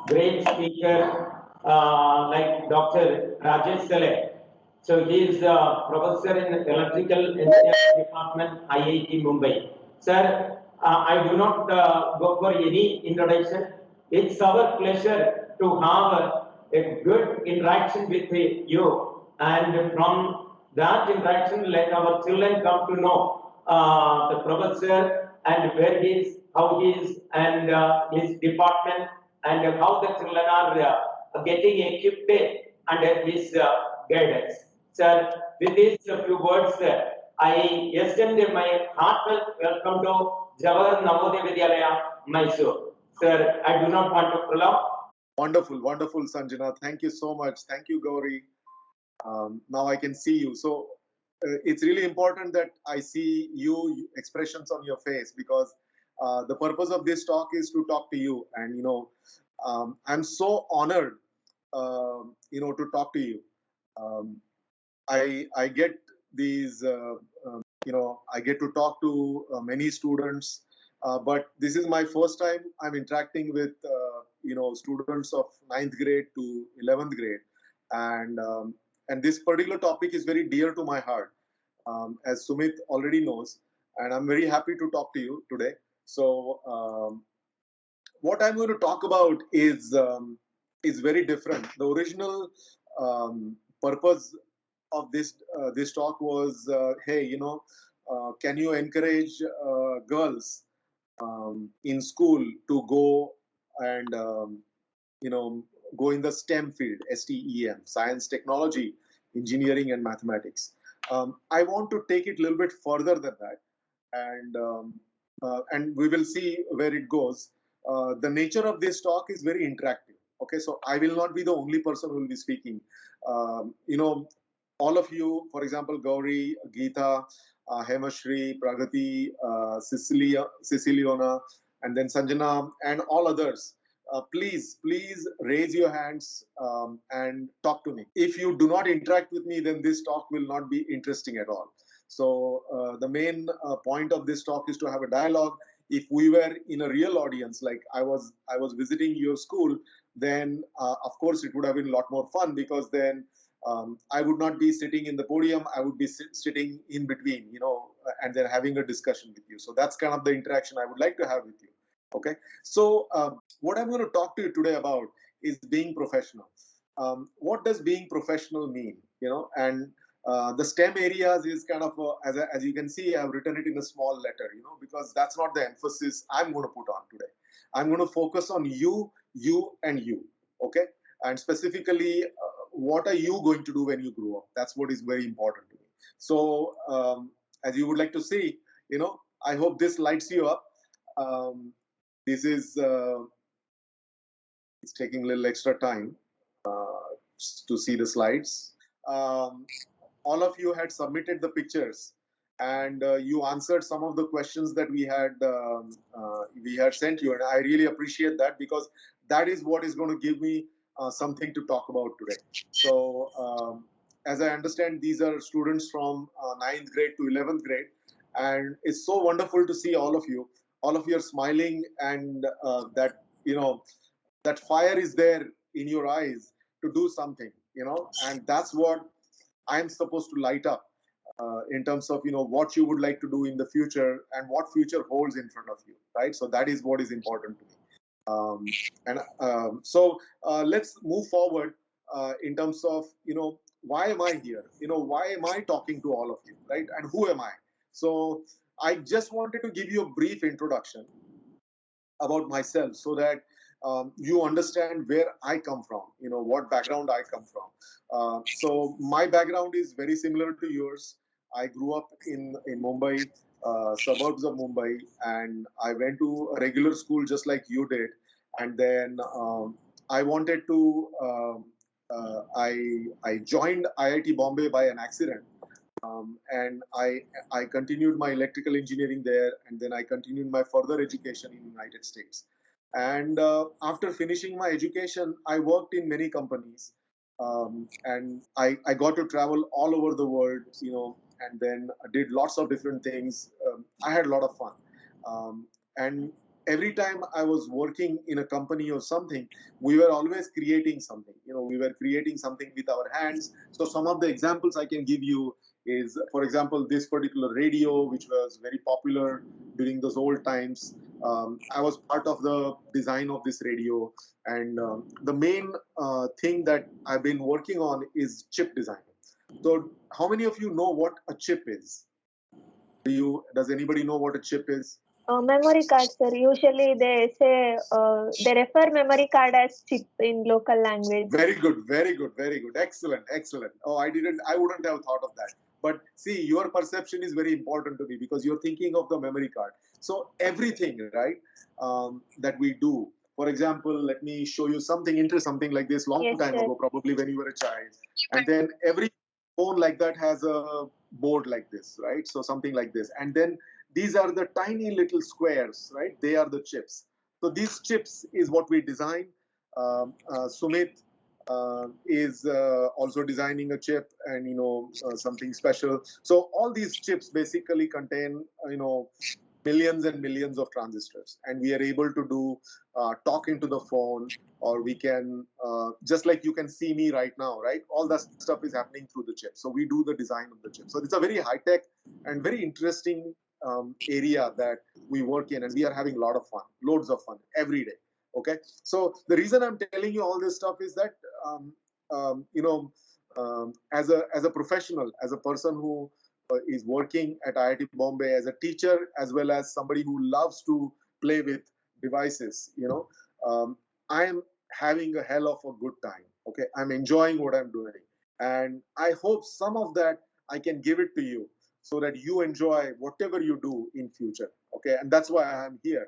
great speaker like Dr. Rajesh Saleh. So he is a professor in Electrical Engineering Department, IIT Mumbai. Sir, I do not go for any introduction. It's our pleasure to have a good interaction with you, and from that interaction, let our children come to know the professor and where he is, how he is, and his department, and how the children are getting equipped under his guidance. Sir, with these few words, I extend my heartfelt welcome to Jawahar Navodaya Vidyalaya, Mysore. Sir, I do not want to prolong. Wonderful, wonderful, Sanjana. Thank you so much. Thank you, Gauri. Now I can see you. So it's really important that I see you expressions on your face, because the purpose of this talk is to talk to you. And I'm so honored, to talk to you. I get these, I get to talk to many students, but this is my first time I'm interacting with, students of 9th grade to 11th grade. And this particular topic is very dear to my heart, as Sumit already knows, and I'm very happy to talk to you today. So what I'm going to talk about is very different. The original purpose of this talk was, hey, can you encourage girls in school to go and go in the STEM field, STEM, science, technology, engineering, and mathematics. I want to take it a little bit further than that, and we will see where it goes. The nature of this talk is very interactive. Okay, so I will not be the only person who will be speaking. All of you, for example, Gauri, Geeta, Hemashri, Pragati, Ceciliona, and then Sanjana, and all others. Please raise your hands and talk to me. If you do not interact with me, then this talk will not be interesting at all. So the main point of this talk is to have a dialogue. If we were in a real audience, like I was visiting your school, then of course it would have been a lot more fun, because then I would not be sitting in the podium. I would be sitting in between, and then having a discussion with you. So that's kind of the interaction I would like to have with you. Okay. So what I'm going to talk to you today about is being professional. What does being professional mean? And the STEM areas is kind of, as you can see, I've written it in a small letter, because that's not the emphasis I'm going to put on today. I'm going to focus on you, and you. Okay. And specifically, what are you going to do when you grow up? That's what is very important to me. So as you would like to see, I hope this lights you up. This is, it's taking a little extra time to see the slides. All of you had submitted the pictures, and you answered some of the questions that we had sent you, and I really appreciate that, because that is what is going to give me something to talk about today. So as I understand, these are students from 9th grade to 11th grade, and it's so wonderful to see all of you. All of you are smiling, and that that fire is there in your eyes to do something, and that's what I'm supposed to light up in terms of what you would like to do in the future and what future holds in front of you, right? So that is what is important to me. So let's move forward in terms of why am I here? Why am I talking to all of you, right? And who am I? So I just wanted to give you a brief introduction about myself, so that you understand where I come from, what background I come from. So my background is very similar to yours. I grew up in Mumbai, suburbs of Mumbai, and I went to a regular school just like you did. And then I wanted to, I joined IIT Bombay by an accident. And I continued my electrical engineering there, and then I continued my further education in the United States. And after finishing my education, I worked in many companies, and I got to travel all over the world, and then I did lots of different things. I had a lot of fun, and every time I was working in a company or something, we were always creating something. We were creating something with our hands. So some of the examples I can give you is, for example, this particular radio, which was very popular during those old times. I was part of the design of this radio, and the main thing that I've been working on is chip design. So, how many of you know what a chip is? Does anybody know what a chip is? Memory card, sir. Usually they say they refer memory card as chip in local language. Very good, very good, very good. Excellent, excellent. Oh, I wouldn't have thought of that. But see, your perception is very important to me because you're thinking of the memory card. So everything, right, that we do. For example, let me show you something interesting, something like this long Yes, time sir. ago, probably when you were a child. And then every phone like that has a board like this, right? So something like this. And then these are the tiny little squares, right? They are the chips. So these chips is what we design. Sumit is also designing a chip, and something special. So all these chips basically contain millions and millions of transistors, and we are able to do talk into the phone, or we can just like you can see me right now, right? All that stuff is happening through the chip. So we do the design of the chip. So it's a very high tech and very interesting area that we work in, and we are having a lot of fun, loads of fun every day. Okay, so the reason I'm telling you all this stuff is that as a professional, as a person who is working at IIT Bombay as a teacher, as well as somebody who loves to play with devices, I am having a hell of a good time. Okay, I'm enjoying what I'm doing, and I hope some of that I can give it to you so that you enjoy whatever you do in future. Okay, and that's why I'm here.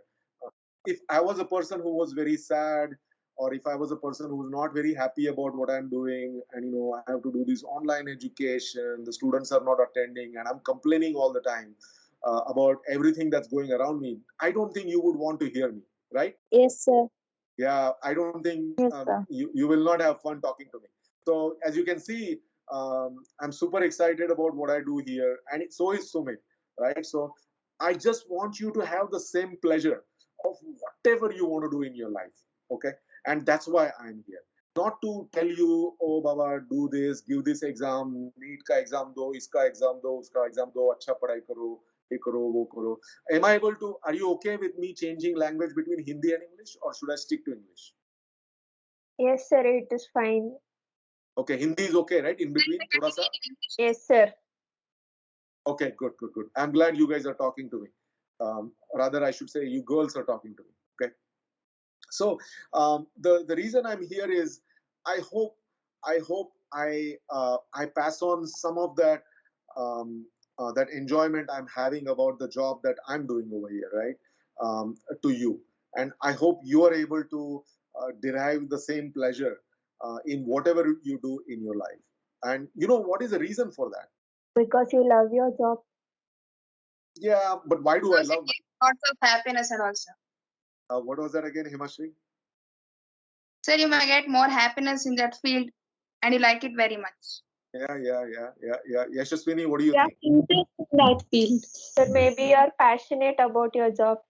If I was a person who was very sad, or if I was a person who was not very happy about what I'm doing, and I have to do this online education, the students are not attending, and I'm complaining all the time about everything that's going around me, I don't think you would want to hear me, right? Yes, sir. Yeah, I don't think Yes, sir. you will not have fun talking to me. So as you can see, I'm super excited about what I do here, and so is Sumit, right? So I just want you to have the same pleasure of whatever you want to do in your life, okay? And that's why I'm here. Not to tell you, oh Baba, do this, give this exam, NEET ka exam do, iska exam do, uska exam do, अच्छा पढ़ाई करो, ये करो, वो करो. Am I able to, are you okay with me changing language between Hindi and English, or should I stick to English? Yes, sir. It is fine. Okay, Hindi is okay, right? In between, thoda sa. Yes, sir. Okay, good, good, good. I'm glad you guys are talking to me. Rather, I should say you girls are talking to me. Okay. So the reason I'm here is I hope I pass on some of that that enjoyment I'm having about the job that I'm doing over here, right? To you, and I hope you are able to derive the same pleasure in whatever you do in your life. And what is the reason for that? Because you love your job. Yeah, but why do I Because it love my? gives lots of happiness and also. What was that again, Himashri? Sir, you may get more happiness in that field and you like it very much. Yeah. Yashaswini, what do you Yeah, think? interest in that field. Sir, maybe you are passionate about your job.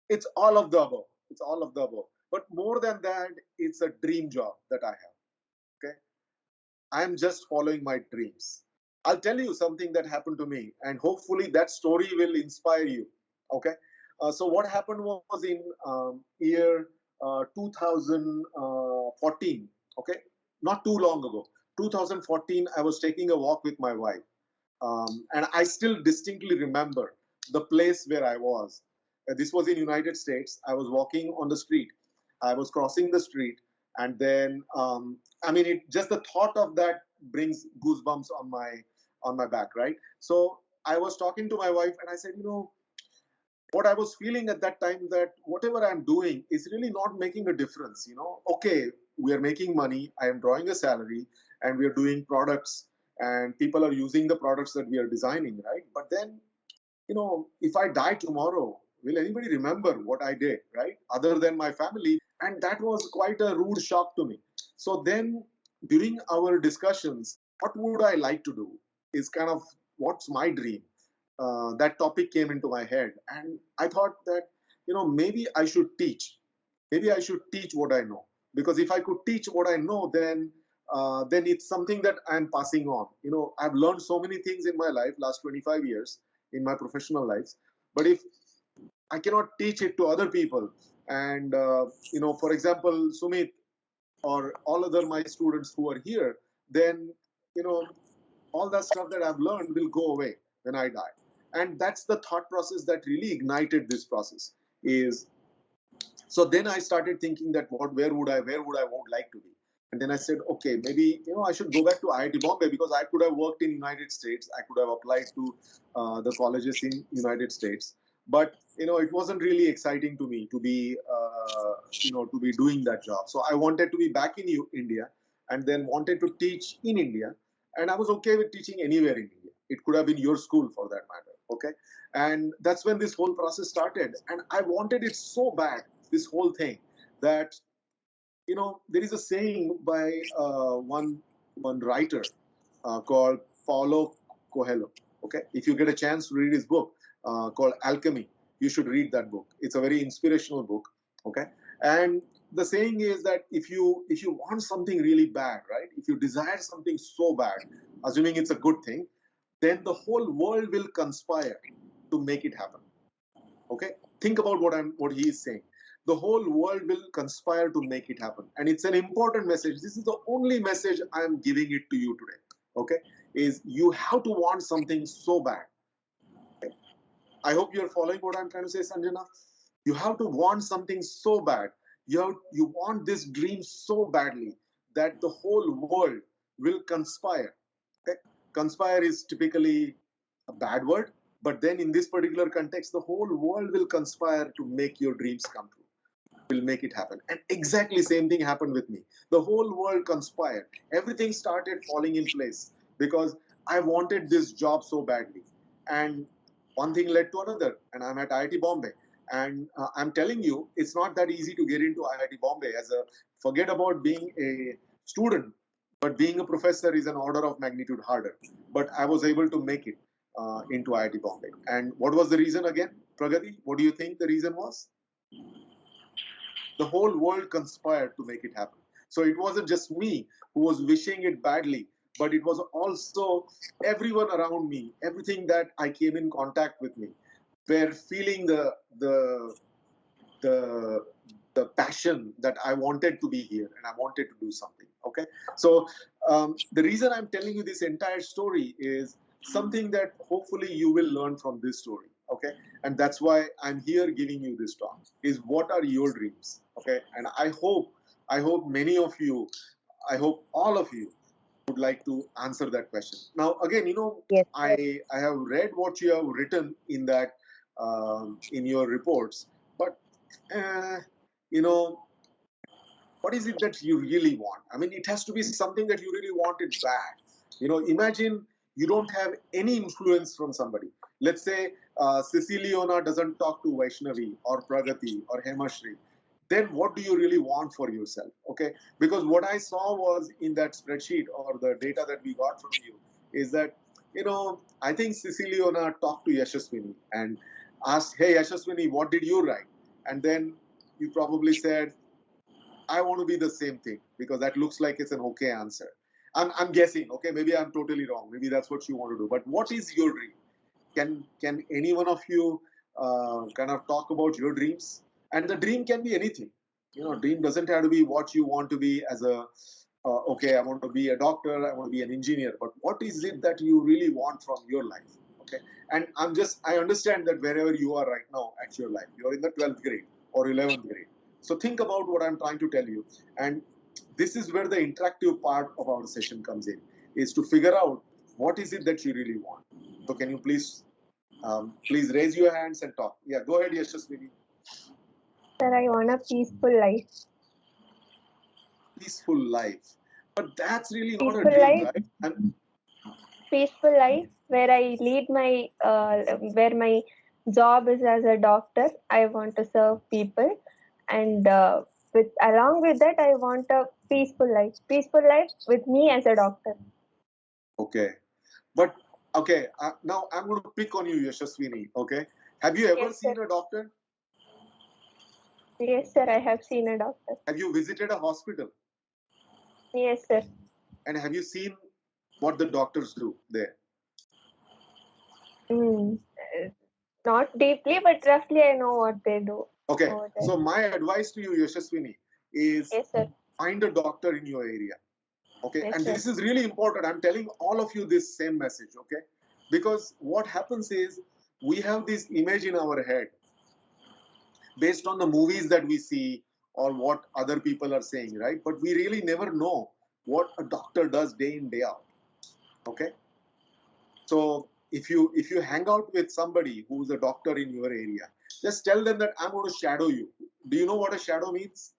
It's all of the above. It's all of the above. But more than that, it's a dream job that I have. Okay. I'm just following my dreams. I'll tell you something that happened to me, and hopefully that story will inspire you. Okay. So what happened was in year 2014. Okay, not too long ago. 2014, I was taking a walk with my wife, and I still distinctly remember the place where I was. This was in United States. I was walking on the street. I was crossing the street, and then I mean, just the thought of that brings goosebumps on my back, right? So I was talking to my wife, and I said, what I was feeling at that time, that whatever I'm doing is really not making a difference. Okay, we are making money, I am drawing a salary, and we are doing products, and people are using the products that we are designing, right? But then, if I die tomorrow, will anybody remember what I did, right? Other than my family. And that was quite a rude shock to me. So then, during our discussions, what would I like to do is kind of what's my dream. That topic came into my head, and I thought that maybe I should teach. Maybe I should teach what I know, because if I could teach what I know, then it's something that I'm passing on. I've learned so many things in my life, last 25 years in my professional lives. But if I cannot teach it to other people, and for example, Sumit or all other my students who are here, then all that stuff that I've learned will go away when I die. And that's the thought process that really ignited this process. So then I started thinking that where would I like to be? And then I said, okay, maybe I should go back to IIT Bombay, because I could have worked in United States. I could have applied to the colleges in United States. But it wasn't really exciting to me to be doing that job. So I wanted to be back in India, and then wanted to teach in India. And I was okay with teaching anywhere in India. It could have been your school for that matter. Okay. And that's when this whole process started. And I wanted it so bad, this whole thing, that there is a saying by one writer called Paulo Coelho. Okay, if you get a chance to read his book called Alchemy, you should read that book. It's a very inspirational book. Okay, and the saying is that if you want something really bad, right? If you desire something so bad, assuming it's a good thing, then the whole world will conspire to make it happen. Okay, think about what he is saying. The whole world will conspire to make it happen, and it's an important message. This is the only message I am giving it to you today. Okay, is you have to want something so bad. Okay? I hope you're following what I'm trying to say, Sanjana. You have to want something so bad. You want this dream so badly that the whole world will conspire. Okay? Conspire is typically a bad word, but then in this particular context, the whole world will conspire to make your dreams come true. Will make it happen. And exactly same thing happened with me. The whole world conspired. Everything started falling in place because I wanted this job so badly. And one thing led to another, and I'm at IIT Bombay. And I'm telling you, it's not that easy to get into IIT Bombay. Forget about being a student, but being a professor is an order of magnitude harder. But I was able to make it into IIT Bombay. And what was the reason again, Pragati? What do you think the reason was? The whole world conspired to make it happen. So it wasn't just me who was wishing it badly, but it was also everyone around me. Everything that I came in contact with me were feeling the passion that I wanted to be here and I wanted to do something. Okay, so the reason I'm telling you this entire story is something that hopefully you will learn from this story. Okay, and that's why I'm here giving you this talk. Is what are your dreams? Okay, and I hope many of you, I hope all of you would like to answer that question. Now, again, Yes, I have read what you have written in that in your reports, but what is it that you really want? I mean, it has to be something that you really want it bad. Imagine you don't have any influence from somebody. Let's say Ceciliona doesn't talk to Vaishnavi or Pragati or Hemashri. Then what do you really want for yourself? Okay, because what I saw was in that spreadsheet or the data that we got from you is that I think Ceciliona talked to Yashaswini and asked, "Hey Yashaswini, what did you write?" And then you probably said, I want to be the same thing, because that looks like it's an okay answer. I'm guessing. Okay, maybe I'm totally wrong. Maybe that's what you want to do. But what is your dream? Can any one of you kind of talk about your dreams? And the dream can be anything. Dream doesn't have to be what you want to be as a. Okay, I want to be a doctor. I want to be an engineer. But what is it that you really want from your life? Okay, and I understand that wherever you are right now at your life, you're in the 12th grade or 11th grade. So think about what I'm trying to tell you. And this is where the interactive part of our session comes in, is to figure out what is it that you really want. So can you please raise your hands and talk. Yeah, go ahead, Yashaswini. sir, I want a peaceful life. Peaceful life. But that's really not a Peaceful dream, life. right? Peaceful life where I lead where my job is as a doctor. I want to serve people, and along with that, I want a peaceful life. Peaceful life with me as a doctor. Okay. But, okay, now I'm going to pick on you, Yashaswini, okay? Have you ever Yes, sir. seen a doctor? Yes, sir. I have seen a doctor. Have you visited a hospital? Yes, sir. And have you seen what the doctors do there? Mm. Not deeply, but roughly I know what they do Okay, over there. so my advice to you, Yashaswini, is Yes, sir. find a doctor in your area. Okay, Yes, and sir. this is really important. I'm telling all of you this same message. Okay, because what happens is we have this image in our head based on the movies that we see or what other people are saying, right? But we really never know what a doctor does day in, day out. Okay, so if you hang out with somebody who's a doctor in your area, just tell them that I'm going to shadow you. Do you know what a shadow means?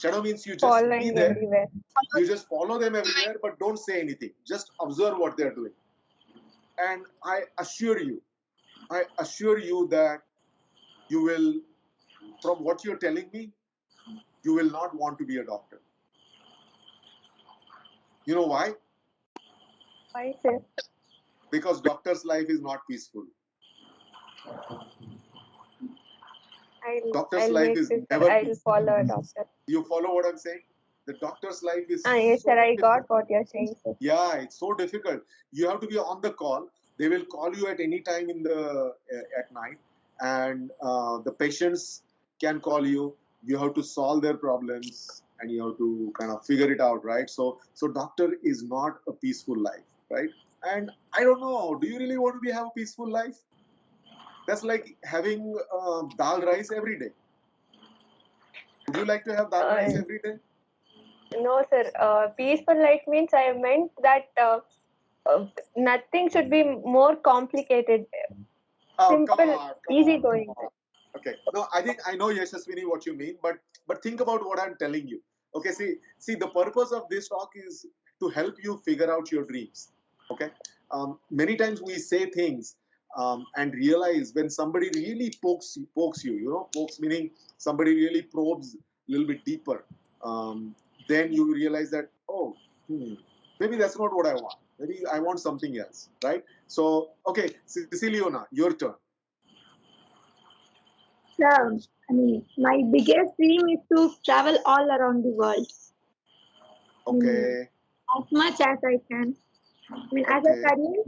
Shadow means you just be Following there, everywhere. you just follow them everywhere, but don't say anything. Just observe what they're doing. And I assure you that you will, from what you're telling me, you will not want to be a doctor. You know why? Why, sir? Because doctor's life is not peaceful. Doctor's I'll life make is this, sir. never I'll peaceful. follow a doctor. You follow what I'm saying? The doctor's life is Yes, so sir. I got difficult. what you're saying, sir. Yeah, it's so difficult. You have to be on the call. They will call you at any time in the at night, and the patients can call you. You have to solve their problems, and you have to kind of figure it out, right? So doctor is not a peaceful life, right? And I don't know. Do you really want to have a peaceful life? That's like having dal rice every day. Would you like to have dal rice every day? No, sir. Peaceful life means I meant that nothing should be more complicated. Oh, come Simple, on, easy come going. on. Okay. No, I think I know Yashaswini what you mean, but think about what I'm telling you. Okay, see, the purpose of this talk is to help you figure out your dreams. Okay. Many times we say things and realize when somebody really pokes you, pokes meaning somebody really probes a little bit deeper. Then you realize that, oh, maybe that's not what I want. Maybe I want something else, right? So, okay, Ceciliona, your turn. Yeah, my biggest dream is to travel all around the world. Okay, As much as I can. As a okay, career,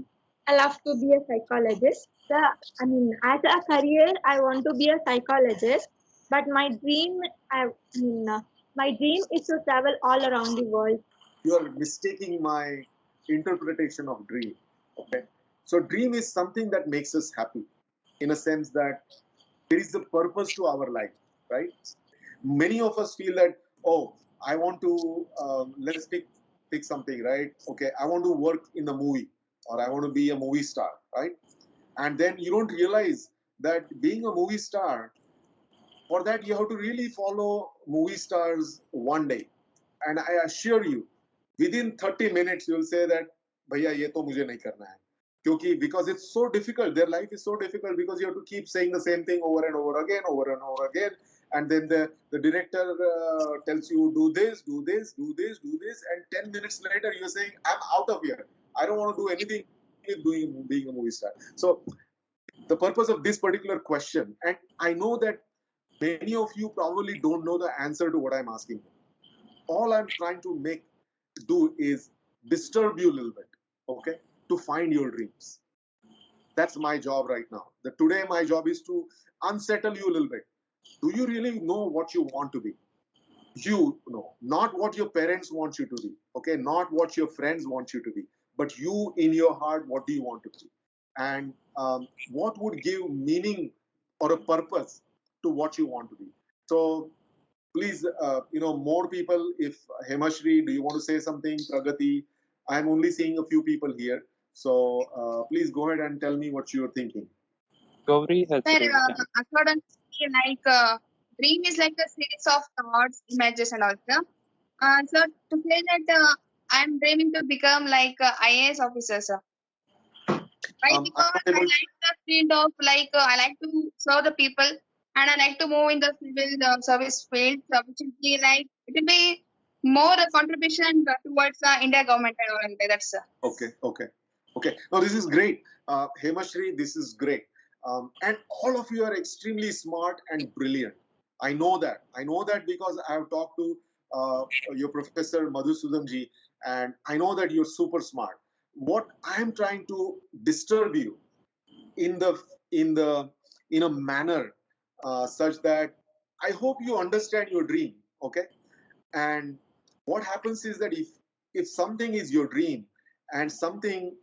I love to be a psychologist. As a career, I want to be a psychologist. But my dream is to travel all around the world. you are mistaking my interpretation of dream. Okay, so dream is something that makes us happy in a sense that there is a purpose to our life, right? Many of us feel that, oh, I want to, let's pick something, right? Okay, I want to work in a movie or I want to be a movie star, right? And then you don't realize that being a movie star, for that you have to really follow movie stars one day. And I assure you, within 30 minutes, you'll say that, Bhaiya, ye to mujhe nahi karna hai. Because it's so difficult, their life is so difficult because you have to keep saying the same thing over and over again, over and over again. And then the director tells you, do this, do this, do this, do this. And 10 minutes later, you're saying, I'm out of here. I don't want to do anything with being a movie star. So the purpose of this particular question, and I know that many of you probably don't know the answer to what I'm asking. All I'm trying to do is disturb you a little bit, okay, to find your dreams. That's my job right now. Today my job is to unsettle you a little bit. Do you really know what you want to be? You know, not what your parents want you to be, okay, not what your friends want you to be, but you in your heart, what do you want to be? And what would give meaning or a purpose to what you want to be? So please, more people. If Hemashri, do you want to say something? Pragati, I'm only seeing a few people here. So please go ahead and tell me what you're thinking. Gauri has Sir, raised hand. according to me, dream is like a series of thoughts, images, and also. So to say that I'm dreaming to become like a IAS officer, sir. Why? I'm Because not I able. like the field of I like to serve the people, and I like to move in the civil service field. So which will be it will be more a contribution towards the India government and all like that. That's Okay. No, this is great. Hemashri, this is great. And all of you are extremely smart and brilliant. I know that. I know that because I have talked to your professor Madhusudan ji, and I know that you're super smart. What I am trying to disturb you in the in the in a manner such that I hope you understand your dream. Okay, and what happens is that if something is your dream and something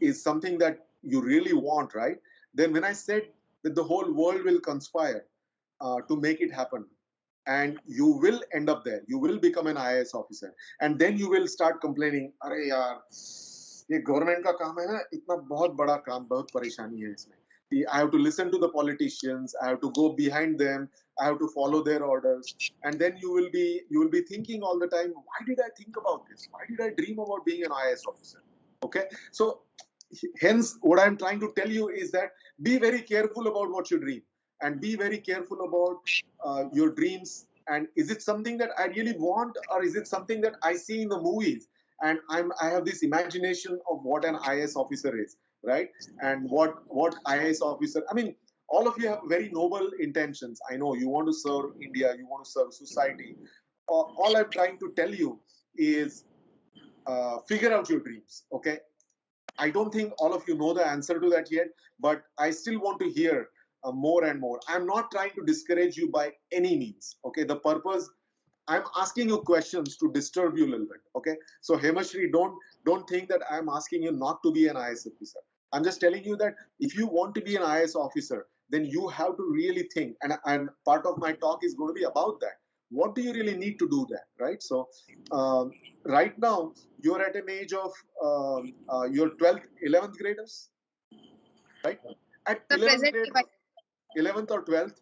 is something that you really want, right? Then when I said that the whole world will conspire to make it happen, and you will end up there, you will become an IAS officer, and then you will start complaining, अरे यार, ये government का काम है ना, इतना बहुत बड़ा काम, बहुत परेशानी है इसमें. I have to listen to the politicians. I have to go behind them. I have to follow their orders, and then you will be thinking all the time, why did I think about this? Why did I dream about being an IAS officer? Okay, so hence what I'm trying to tell you is that be very careful about what you dream, and be very careful about your dreams. And is it something that I really want, or is it something that I see in the movies, and I have this imagination of what an IAS officer is, right? And what IAS officer, I mean, all of you have very noble intentions. I know you want to serve India, you want to serve society. All I'm trying to tell you is figure out your dreams. Okay, I don't think all of you know the answer to that yet, but I still want to hear more and more. I'm not trying to discourage you by any means. Okay, the purpose, I'm asking you questions to disturb you a little bit. Okay, so Hemashri, don't think that I'm asking you not to be an IAS officer. I'm just telling you that if you want to be an IAS officer, then you have to really think, and part of my talk is going to be about that. What do you really need to do that, right? So right now you're at an age of your 12th, 11th graders, right? At The 11th present grade, 11th or 12th,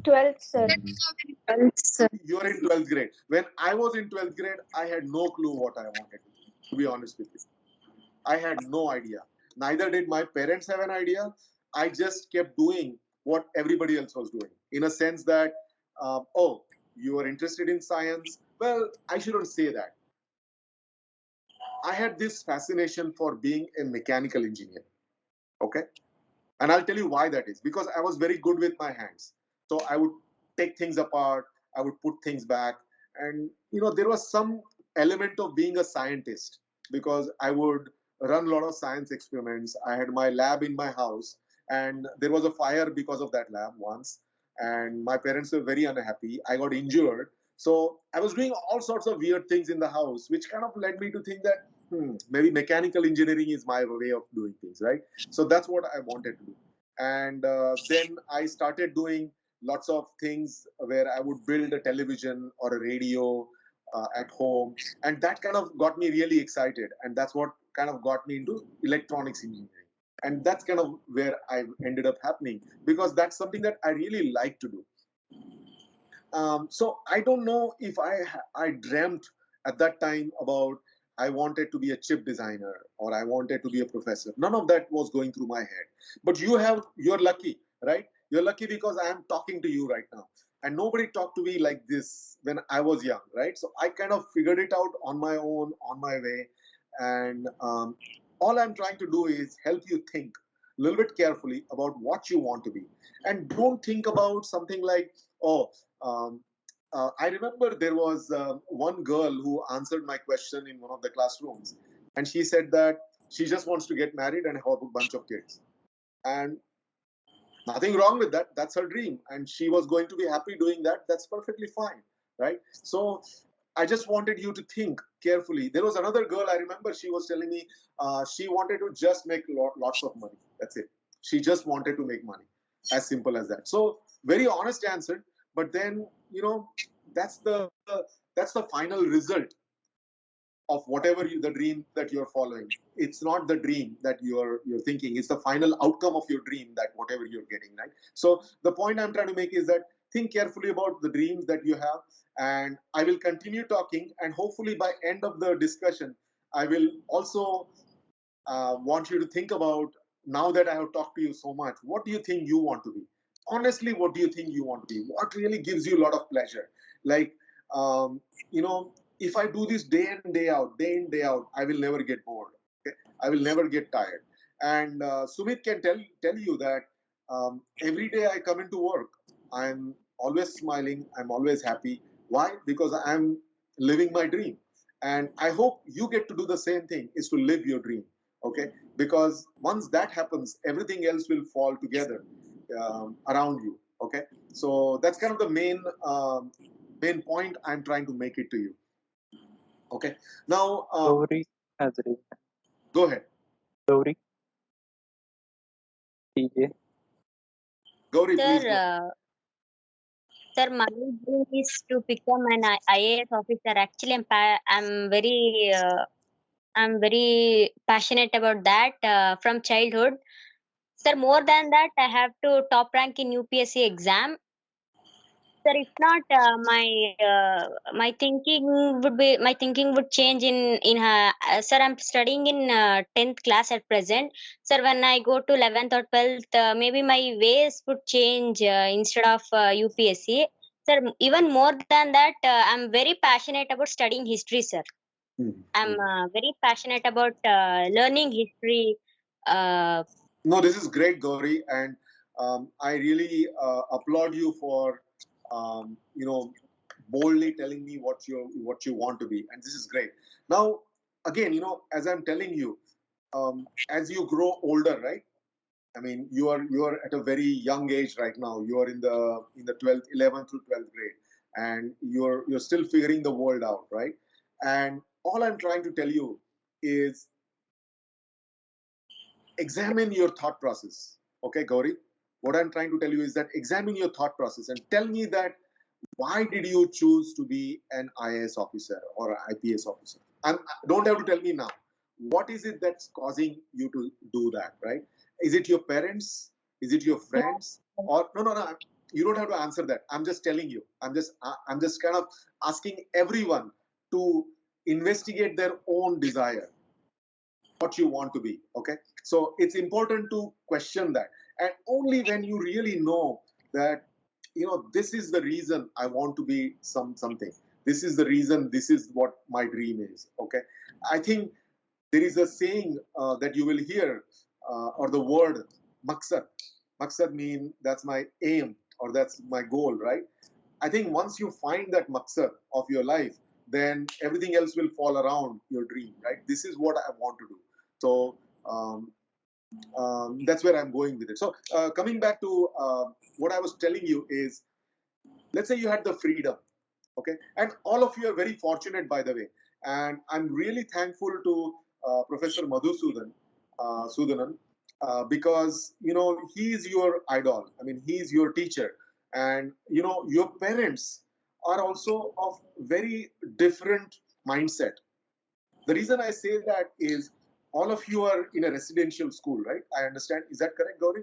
12th, sir. you're in 12th grade. When I was in 12th grade, I had no clue what I wanted to be honest with you. I had no idea. Neither did my parents have an idea. I just kept doing what everybody else was doing, in a sense that, oh, you are interested in science. Well, I shouldn't say that. I had this fascination for being a mechanical engineer. Okay. And I'll tell you why that is. Because I was very good with my hands. So I would take things apart, I would put things back. And, there was some element of being a scientist, because I would run a lot of science experiments. I had my lab in my house, and there was a fire because of that lab once. And my parents were very unhappy. I got injured. So I was doing all sorts of weird things in the house, which kind of led me to think that maybe mechanical engineering is my way of doing things, right? So that's what I wanted to do. And then I started doing lots of things where I would build a television or a radio at home. And that kind of got me really excited. And that's what kind of got me into electronics engineering. And that's kind of where I ended up happening, because that's something that I really like to do. So I don't know if I dreamt at that time about I wanted to be a chip designer or I wanted to be a professor. None of that was going through my head. But you're lucky, right? You're lucky because I am talking to you right now. And nobody talked to me like this when I was young, right? So I kind of figured it out on my own, on my way. And all I'm trying to do is help you think a little bit carefully about what you want to be. And don't think about something like, oh, I remember there was one girl who answered my question in one of the classrooms, and she said that she just wants to get married and have a bunch of kids. And nothing wrong with that. That's her dream. And she was going to be happy doing that. That's perfectly fine, right? So I just wanted you to think carefully. There was another girl, I remember, she was telling me she wanted to just make lots of money. That's it. She just wanted to make money. As simple as that. So very honest answer. But then, that's the final result of whatever the dream that you're following. It's not the dream that you're thinking. It's the final outcome of your dream, that whatever you're getting, right? So the point I'm trying to make is that think carefully about the dreams that you have, and I will continue talking, and hopefully by end of the discussion, I will also want you to think about, now that I have talked to you so much, what do you think you want to be? Honestly, what do you think you want to be? What really gives you a lot of pleasure? Like, if I do this day in, day out, I will never get bored. Okay? I will never get tired. And Sumit can tell you that every day I come into work, I'm always smiling, I'm always happy. Why? Because I'm living my dream. And I hope you get to do the same thing, is to live your dream. Okay? Because once that happens, everything else will fall together around you. Okay? So that's kind of the main point I'm trying to make it to you. Okay? Now, Gauri has raised. go ahead. Gauri, TJ. Gauri, please Sir, go. sir, my dream is to become an IAS officer. Actually, I'm very passionate about that from childhood. Sir, more than that, I have to top rank in UPSC exam. Sir, if not, my thinking would change sir, I'm studying in 10th class at present. Sir, when I go to 11th or 12th, maybe my ways would change instead of UPSC. Sir, even more than that, I'm very passionate about studying history, sir. Mhm. I'm very passionate about learning history. Uh, No, this is great, Gauri, and I really applaud you for boldly telling me what you want to be, and this is great. Now, again, as I'm telling you, as you grow older, right? I mean, you are at a very young age right now. You are in the 12th, 11th through 12th grade, and you're still figuring the world out, right? And all I'm trying to tell you is examine your thought process. Okay, Gauri? What I'm trying to tell you is that examine your thought process and tell me that why did you choose to be an IAS officer or an IPS officer? Don't have to tell me now. What is it that's causing you to do that, right? Is it your parents? Is it your friends? Or no. You don't have to answer that. I'm just telling you. I'm just kind of asking everyone to investigate their own desire, what you want to be. Okay, so it's important to question that, and only when you really know that this is the reason I want to be something, this is the reason, this is what my dream is. Okay, I think there is a saying that you will hear, or the word maksad. Maksad mean that's my aim or that's my goal, right? I think once you find that maksad of your life, then everything else will fall around your dream, right? This is what I want to do. So that's where I'm going with it. So coming back to what I was telling you is, let's say you had the freedom, okay? And all of you are very fortunate, by the way. And I'm really thankful to Professor Madhusudan, Sudanan, because, he's your idol. I mean, he's your teacher. And, your parents are also of very different mindset. The reason I say that is all of you are in a residential school, right? I understand. Is that correct, Gauri?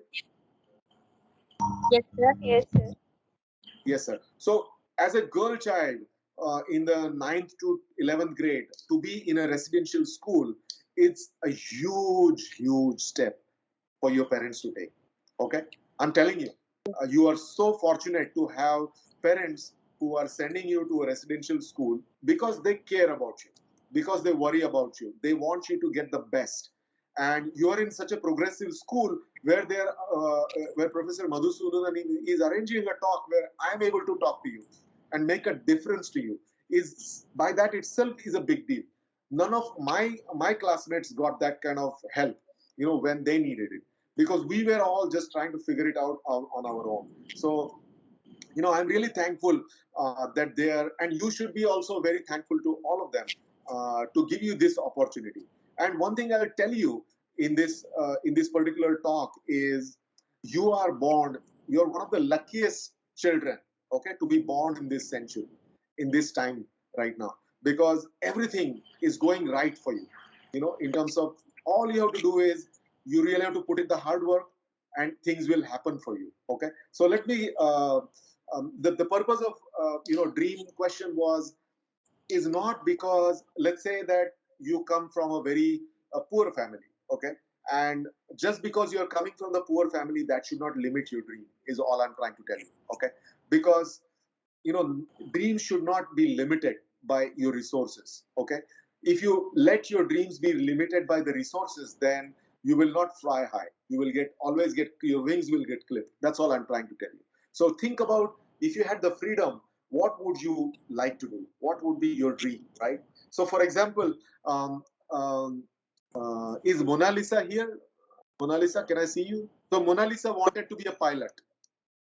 yes, sir. Yes, sir. Yes, sir. So, as a girl child in the 9th to 11th grade, to be in a residential school, it's a huge step for your parents to take. Okay? I'm telling you, you are so fortunate to have parents who are sending you to a residential school because they care about you, because they worry about you. They want you to get the best. And you are in such a progressive school where Professor Madhusudan is arranging a talk where I am able to talk to you and make a difference to you. Is by that itself is a big deal. None of my classmates got that kind of help, when they needed it, because we were all just trying to figure it out on our own. So, I'm really thankful that they are, and you should be also very thankful to all of them to give you this opportunity. And one thing I'll tell you in this particular talk is, you are born, you're one of the luckiest children, okay, to be born in this century, in this time right now, because everything is going right for you. In terms of, all you have to do is, you really have to put in the hard work, and things will happen for you. Okay, so let me the purpose of dream question is not because, let's say that you come from a very poor family. Okay, and just because you're coming from the poor family, that should not limit your dream, is all I'm trying to tell you. Okay, because dreams should not be limited by your resources. Okay, if you let your dreams be limited by the resources, then you will not fly high. You will always get, your wings will get clipped. That's all I'm trying to tell you. So think about if you had the freedom, what would you like to do? What would be your dream, right? So, for example, um, um, is Mona Lisa here? Mona Lisa, can I see you? So Mona Lisa wanted to be a pilot,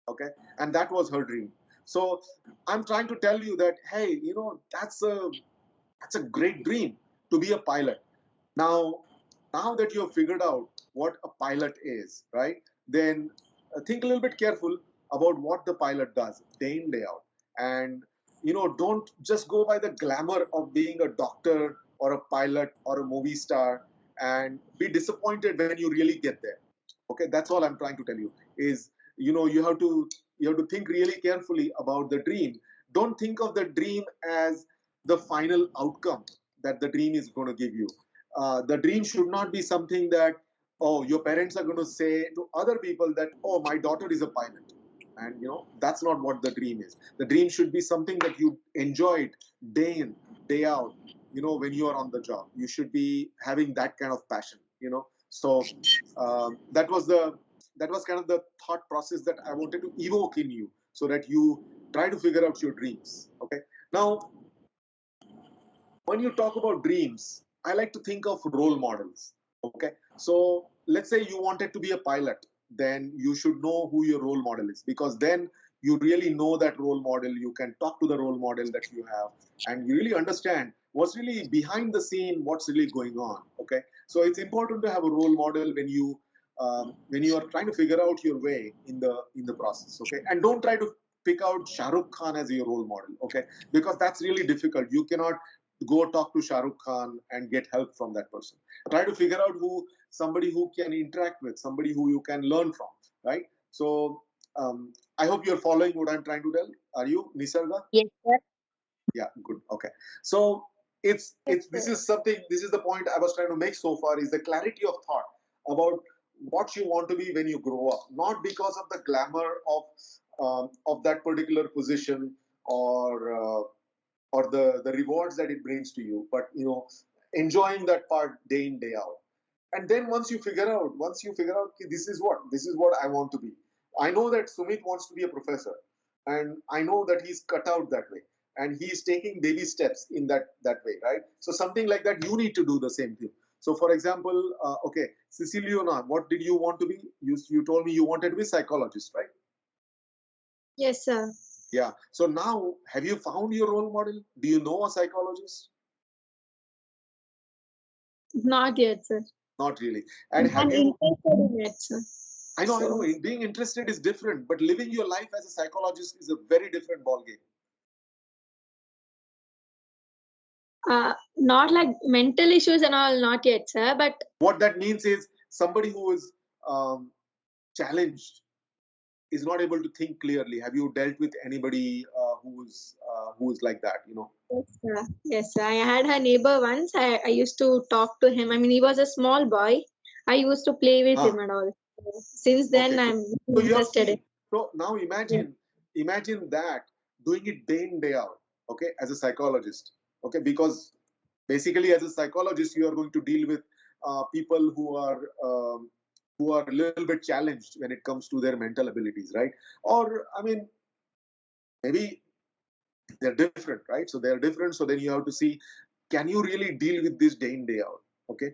okay, and that was her dream. So I'm trying to tell you that, hey, that's a great dream to be a pilot. Now, now that you have figured out what a pilot is, right? Then think a little bit careful about what the pilot does day in day out, and don't just go by the glamour of being a doctor or a pilot or a movie star and be disappointed when you really get there. Okay, that's all I'm trying to tell you. Is you have to think really carefully about the dream. Don't think of the dream as the final outcome that the dream is going to give you. The dream should not be something that, oh, your parents are going to say to other people that, oh, my daughter is a pilot, and that's not what the dream is. The dream should be something that you enjoyed day in, day out. When you are on the job, you should be having that kind of passion. So that was kind of the thought process that I wanted to evoke in you, so that you try to figure out your dreams. Okay. Now, when you talk about dreams, I like to think of role models. Okay. So let's say you wanted to be a pilot, then you should know who your role model is, because then you really know that role model. You can talk to the role model that you have, and you really understand what's really behind the scene, what's really going on. Okay. So it's important to have a role model when you are trying to figure out your way in the process. Okay. And don't try to pick out Shah Rukh Khan as your role model. Okay. Because that's really difficult. You cannot go talk to Shah Rukh Khan and get help from that person. Try to figure out somebody who can interact with, somebody who you can learn from, right? So I hope you're following what I'm trying to tell. Are you, Nisarga? Yes, sir. Yeah, good. Okay. So it's Yes, this sir. is something. This is the point I was trying to make so far, is the clarity of thought about what you want to be when you grow up, not because of the glamour of that particular position, or the rewards that it brings to you, but enjoying that part day in, day out. And then once you figure out, "Okay, this is what I want to be." I know that Sumit wants to be a professor, and I know that he's cut out that way, and he's taking baby steps in that way, right? So something like that, you need to do the same thing. So for example, okay, Ceciliona, what did you want to be? You told me you wanted to be a psychologist, right? Yes, sir. Yeah. So now, have you found your role model? Do you know a psychologist? Not yet, sir. Not really. And I'm have you? interested in it, sir. I know. So, Being interested is different, but living your life as a psychologist is a very different ballgame. not like mental issues and all, not yet, sir. But What that means is somebody who is challenged is not able to think clearly. Have you dealt with anybody who is like that? yes, sir. Yes, sir. I had a neighbor once. I used to talk to him. I mean, he was a small boy. I used to play with him and all. So, since then, Okay, good. I'm So you have interested in. seen. So now Yeah. imagine that doing it day in, day out. Okay, as a psychologist. Okay, because basically as a psychologist you are going to deal with people who are a little bit challenged when it comes to their mental abilities, right? Or I mean, maybe they're different, right? So they're different, so then you have to see, can you really deal with this day in, day out? Okay.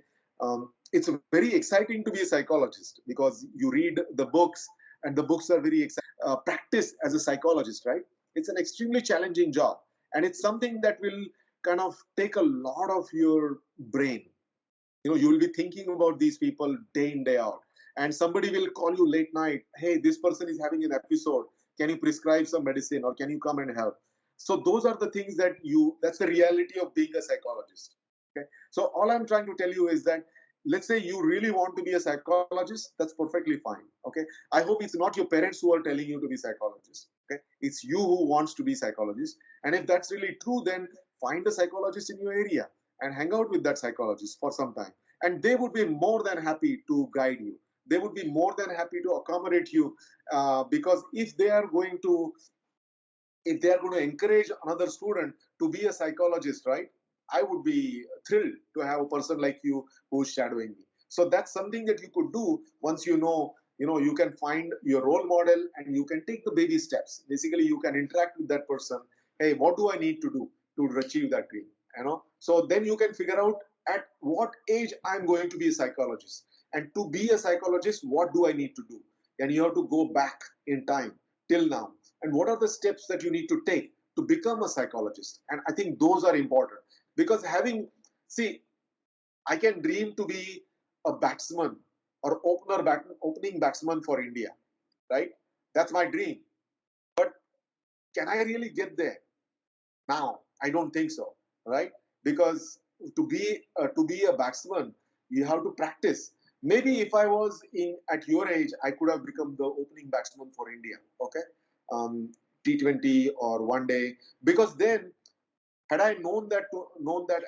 It's very exciting to be a psychologist because you read the books, and the books are very exciting. Practice as a psychologist, right? It's an extremely challenging job, and it's something that will kind of take a lot of your brain. You will be thinking about these people day in, day out, and somebody will call you late night, hey, this person is having an episode, can you prescribe some medicine, or can you come and help? So those are the things that's the reality of being a psychologist. Okay. So all I'm trying to tell you is that, let's say you really want to be a psychologist, that's perfectly fine. Okay. I hope it's not your parents who are telling you to be psychologist. Okay. It's you who wants to be psychologist, and if that's really true, then find a psychologist in your area and hang out with that psychologist for some time, and they would be more than happy to guide you. They would be more than happy to accommodate you, because if they are going to encourage another student to be a psychologist, right? I would be thrilled to have a person like you who's shadowing me. So that's something that you could do once you know you can find your role model and you can take the baby steps. Basically, you can interact with that person. Hey, what do I need to do to achieve that dream? So then you can figure out at what age I'm going to be a psychologist. And to be a psychologist, what do I need to do? And you have to go back in time till now. And what are the steps that you need to take to become a psychologist? And I think those are important because see, I can dream to be a batsman or opening batsman for India, right? That's my dream. But can I really get there now? I don't think so, right? Because to be a batsman, you have to practice. Maybe if I was at your age, I could have become the opening batsman for India, okay? T20 or one day, because then had I known that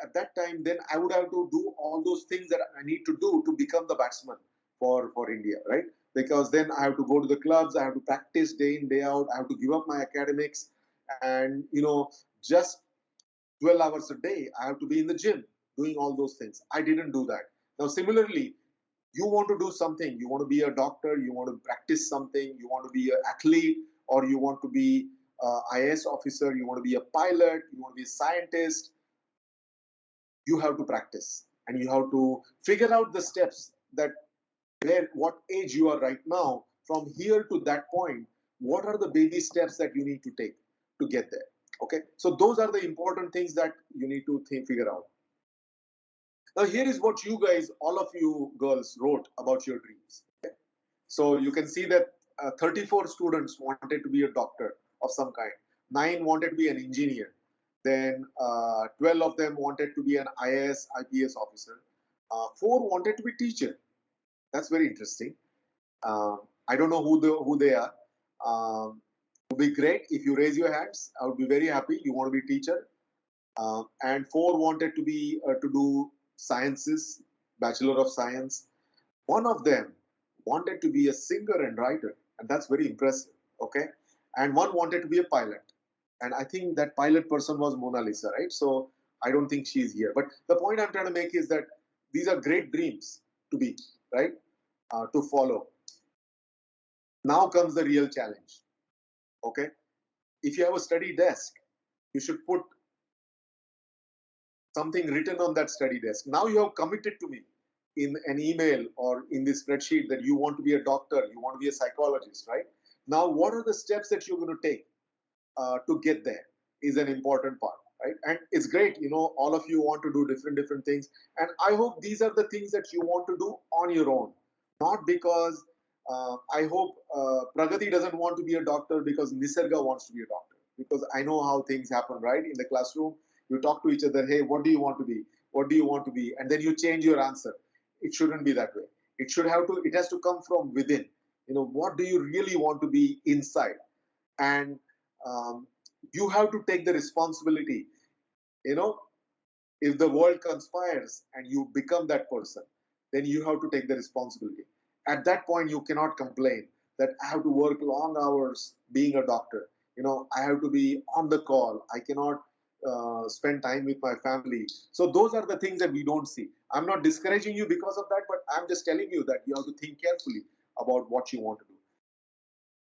at that time, then I would have to do all those things that I need to do to become the batsman for India, right? Because then I have to go to the clubs, I have to practice day in, day out, I have to give up my academics, and just 12 hours a day, I have to be in the gym doing all those things. I didn't do that. Now, similarly, you want to do something, you want to be a doctor, you want to practice something, you want to be an athlete, or you want to be IAS officer, you want to be a pilot, you want to be a scientist, you have to practice and you have to figure out the steps that what age you are right now, from here to that point, what are the baby steps that you need to take to get there. Okay, so those are the important things that you need to figure out. Now, here is what you guys, all of you girls, wrote about your dreams. Okay? So you can see that 34 students wanted to be a doctor of some kind, 9 wanted to be an engineer, then 12 of them wanted to be an IAS, IPS officer, 4 wanted to be teacher. That's very interesting. I don't know who they are. It would be great if you raise your hands. I would be very happy. You want to be teacher, and 4 wanted to be to do sciences, Bachelor of Science. 1 of them wanted to be a singer and writer, and that's very impressive. Okay, and 1 wanted to be a pilot, and I think that pilot person was Mona Lisa, right? So I don't think she's here. But the point I'm trying to make is that these are great dreams to be, right? To follow. Now comes the real challenge. Okay, if you have a study desk, you should put something written on that study desk. Now you have committed to me in an email or in this spreadsheet that you want to be a doctor, you want to be a psychologist, right? Now, what are the steps that you're going to take to get there is an important part, right? And it's great, all of you want to do different things. And I hope these are the things that you want to do on your own, not because I hope Pragati doesn't want to be a doctor because Nisarga wants to be a doctor. Because I know how things happen, right? In the classroom, you talk to each other, hey, what do you want to be? What do you want to be? And then you change your answer. It shouldn't be that way. It has to come from within. What do you really want to be inside? And you have to take the responsibility. If the world conspires and you become that person, then you have to take the responsibility. At that point, you cannot complain that I have to work long hours being a doctor. I have to be on the call. I cannot spend time with my family. So those are the things that we don't see. I'm not discouraging you because of that, but I'm just telling you that you have to think carefully about what you want to do.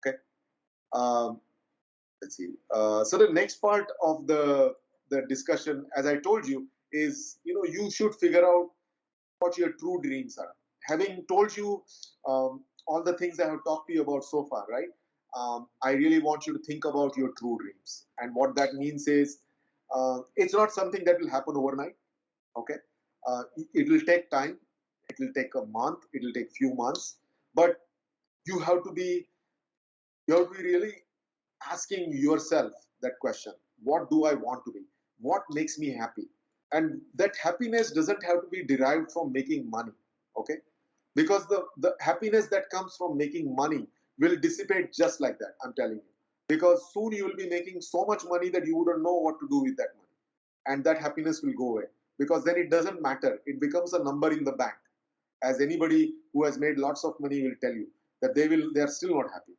Okay. Let's see. So the next part of the discussion, as I told you, is you should figure out what your true dreams are. Having told you all the things I have talked to you about so far, right? I really want you to think about your true dreams. And what that means is it's not something that will happen overnight. Okay. It will take time. It will take a month. It will take few months. But you have to be really asking yourself that question. What do I want to be? What makes me happy? And that happiness doesn't have to be derived from making money. Okay. Because the happiness that comes from making money will dissipate just like that, I'm telling you. Because soon you will be making so much money that you wouldn't know what to do with that money. And that happiness will go away. Because then it doesn't matter. It becomes a number in the bank. As anybody who has made lots of money will tell you that they are still not happy.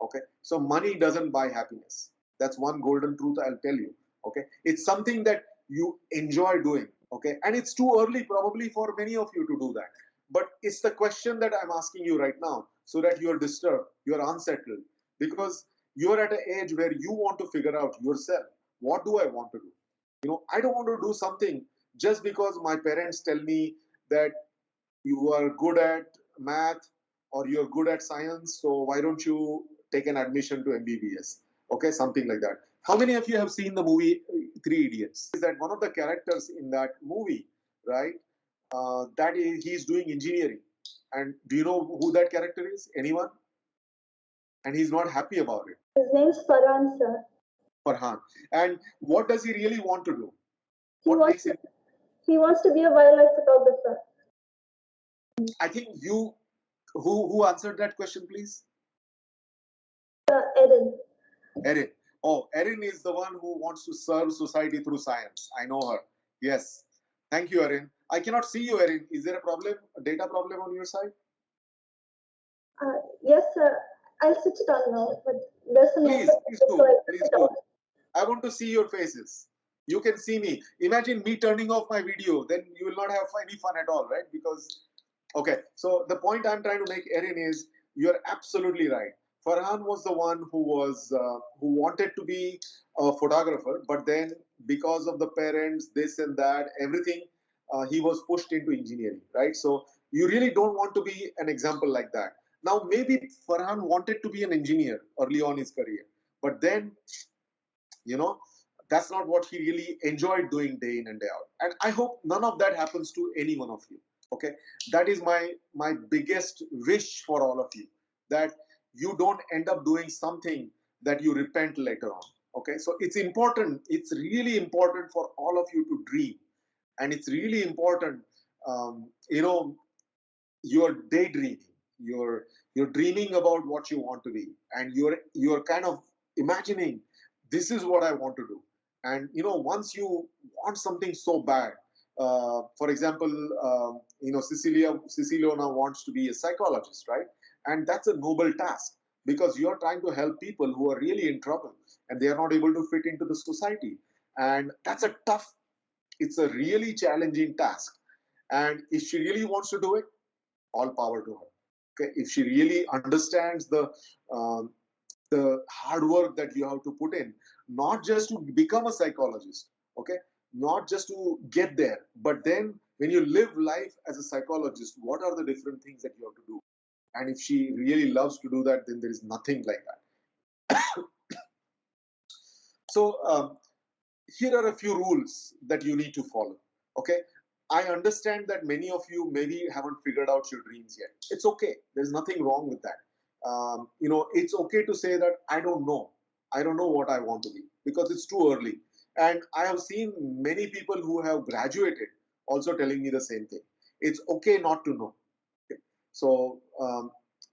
Okay. So money doesn't buy happiness. That's one golden truth I'll tell you. Okay. It's something that you enjoy doing. Okay. And it's too early probably for many of you to do that. But it's the question that I'm asking you right now. so that you are disturbed, you are unsettled, because you are at an age where you want to figure out yourself, what do I want to do? I don't want to do something just because my parents tell me that you are good at math or you're good at science, so why don't you take an admission to MBBS? Okay, something like that. How many of you have seen the movie Three Idiots? Is that one of the characters in that movie, right? He's doing engineering. And do you know who that character is? Anyone? And he's not happy about it. His name's Farhan, sir. Farhan. And what does he really want to do? He What wants makes him? he wants to be a wildlife photographer. I think you. Who answered that question, please? Erin. Erin. Oh, Erin is the one who wants to serve society through science. I know her. Yes. Thank you, Erin. I cannot see you, Erin. Is there a problem, a data problem on your side? Yes, sir. I'll switch it on now, but there's some Please, network please issue, do. so I'll Please switch it do. on. I want to see your faces. You can see me. Imagine me turning off my video. Then you will not have any fun at all, right? Because, okay. So the point I'm trying to make, Erin, is you're absolutely right. Farhan was the one who wanted to be a photographer, but then because of the parents, this and that, everything, he was pushed into engineering, right? So you really don't want to be an example like that. Now, maybe Farhan wanted to be an engineer early on in his career, but then, you know, that's not what he really enjoyed doing day in and day out. And I hope none of that happens to any one of you. Okay, that is my biggest wish for all of you, that you don't end up doing something that you repent later on. Okay, so it's important, it's really important for all of you to dream, and it's really important, you know, you're daydreaming, you're dreaming about what you want to be, and you're kind of imagining, this is what I want to do. And once you want something so bad, for example, Cecilia now wants to be a psychologist, right? And that's a noble task, because you're trying to help people who are really in trouble and they are not able to fit into the society. And that's a tough, it's a really challenging task. And if she really wants to do it, all power to her. Okay, if she really understands the hard work that you have to put in, not just to become a psychologist, okay, not just to get there, but then when you live life as a psychologist, what are the different things that you have to do? And if she really loves to do that, then there is nothing like that. So here are a few rules that you need to follow. Okay, I understand that many of you maybe haven't figured out your dreams yet. It's okay. There's nothing wrong with that. It's okay to say that I don't know. I don't know what I want to be, because it's too early. And I have seen many people who have graduated also telling me the same thing. It's okay not to know. Okay? So,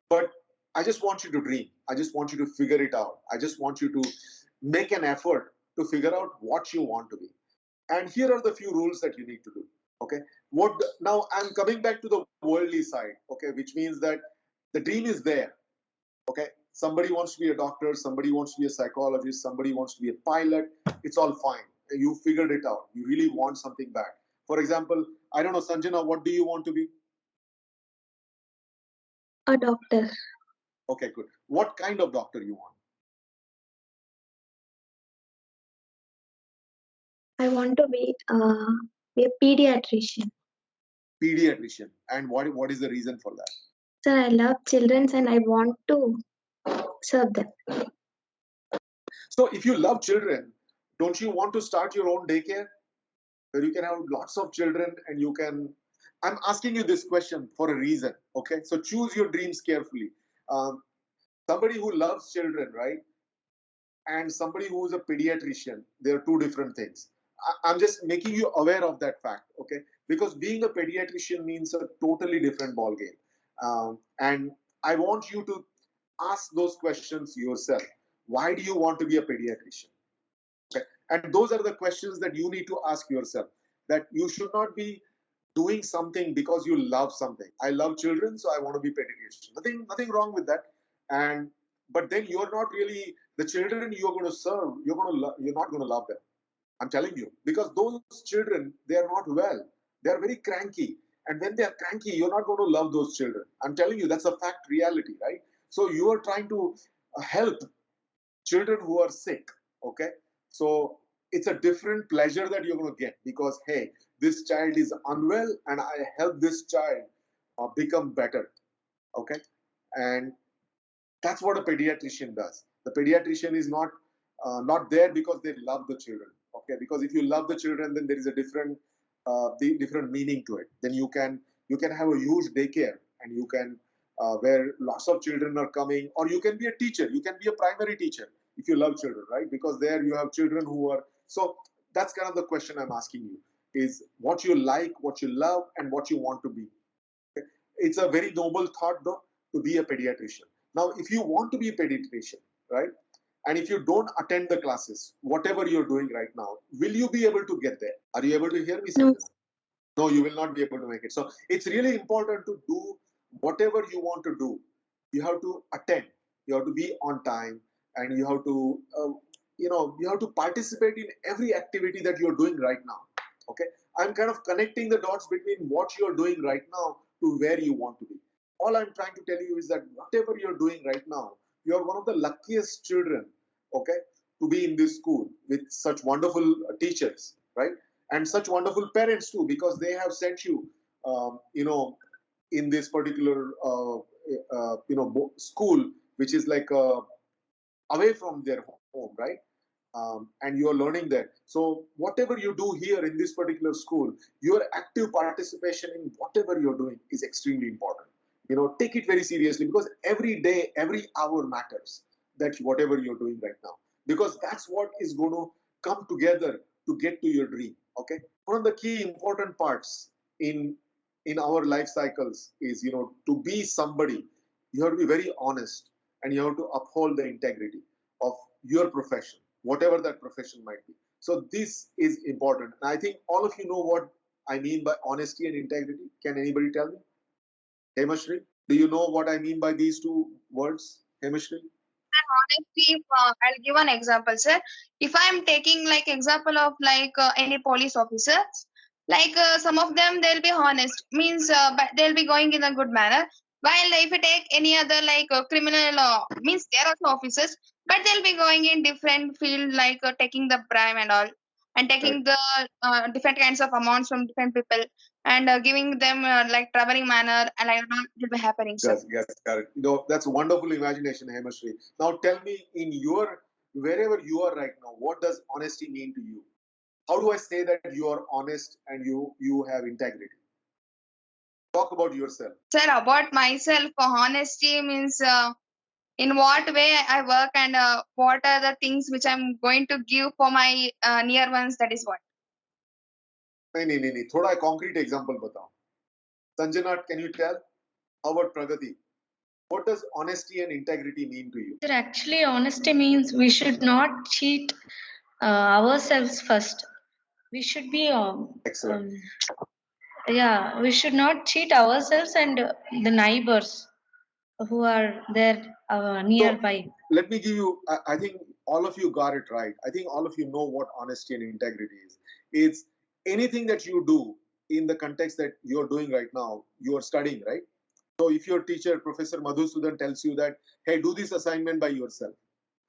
but I just want you to dream. I just want you to figure it out. I just want you to make an effort to figure out what you want to be. And here are the few rules that you need to do. Okay, now I'm coming back to the worldly side. Okay, which means that the dream is there. Okay, somebody wants to be a doctor, somebody wants to be a psychologist, somebody wants to be a pilot. It's all fine. You figured it out. You really want something back. For example, I don't know, Sanjana, what do you want to be? A doctor. Okay, good. What kind of doctor you want? I want to be a pediatrician. Pediatrician. And what is the reason for that? Sir, I love children and I want to serve them. So if you love children, don't you want to start your own daycare where you can have lots of children and you can... I'm asking you this question for a reason. Okay, so choose your dreams carefully. Somebody who loves children, right, and somebody who is a pediatrician, they're two different things. I'm just making you aware of that fact, okay? Because being a pediatrician means a totally different ballgame. And I want you to ask those questions yourself. Why do you want to be a pediatrician? Okay? And those are the questions that you need to ask yourself. That you should not be doing something because you love something. I love children, so I want to be pediatrician. Nothing wrong with that. But then you're not really the children you're going to serve. You're not going to love them. I'm telling you, because those children, they are not well. They are very cranky, And when they are cranky, you're not going to love those children. I'm telling you, that's a fact reality, right? So you are trying to help children who are sick, okay? So it's a different pleasure that you're going to get because, hey, this child is unwell and I help this child become better, okay? And that's what a pediatrician does. The pediatrician is not there because they love the children, okay? Because if you love the children, then there is a different meaning to it. Then you can have a huge daycare and you can where lots of children are coming, or you can be a teacher. You can be a primary teacher if you love children, right? Because there you have children who are so. That's kind of the question I'm asking you: is what you like, what you love, and what you want to be. Okay? It's a very noble thought, though, to be a pediatrician. Now, if you want to be a pediatrician, right, and if you don't attend the classes, whatever you're doing right now, will you be able to get there? Are you able to hear me? No. Sanjana? No, you will not be able to make it. So it's really important to do whatever you want to do. You have to attend. You have to be on time, and you have to, you have to participate in every activity that you're doing right now. Okay, I'm kind of connecting the dots between what you're doing right now to where you want to be. All I'm trying to tell you is that whatever you're doing right now, you're one of the luckiest children, okay, to be in this school with such wonderful teachers, right? And such wonderful parents too, because they have sent you, in this particular, school, which is like away from their home, right? And you are learning there. So whatever you do here in this particular school, your active participation in whatever you're doing is extremely important. Take it very seriously because every day, every hour matters. That whatever you're doing right now, because that's what is going to come together to get to your dream. Okay, one of the key important parts in our life cycles is to be somebody. You have to be very honest, and you have to uphold the integrity of your profession, whatever that profession might be. So this is important, and I think all of you know what I mean by honesty and integrity. Can anybody tell me? Hemashri, do you know what I mean by these two words? Hemashri? Honestly, I'll give an example, sir. If I'm taking like example of like any police officers, like some of them they'll be honest, means but they'll be going in a good manner. While if you take any other like criminal means they're also officers, but they'll be going in different field like taking the bribe and all, and taking the different kinds of amounts from different people and giving them like traveling manner and like that will be happening, sir. Yes, correct. That's wonderful imagination, Hemashri. Now tell me, wherever you are right now, what does honesty mean to you? How do I say that you are honest and you have integrity? Talk about yourself. Sir, about myself, honesty means in what way I work and what are the things which I'm going to give for my near ones. That is what. नहीं, थोड़ा concrete example बताओ. Sanjana, can you tell? How about Pragati? What does honesty and integrity mean to you? Sir, actually, honesty means we should not cheat ourselves first. We should be, Excellent. yeah, we should not cheat ourselves and the neighbors who are there nearby. Let me give you, I think all of you got it right. I think all of you know what honesty and integrity is. It's anything that you do in the context that you're doing right now, you are studying, right? So if your teacher, Professor Madhusudan, tells you that, hey, do this assignment by yourself,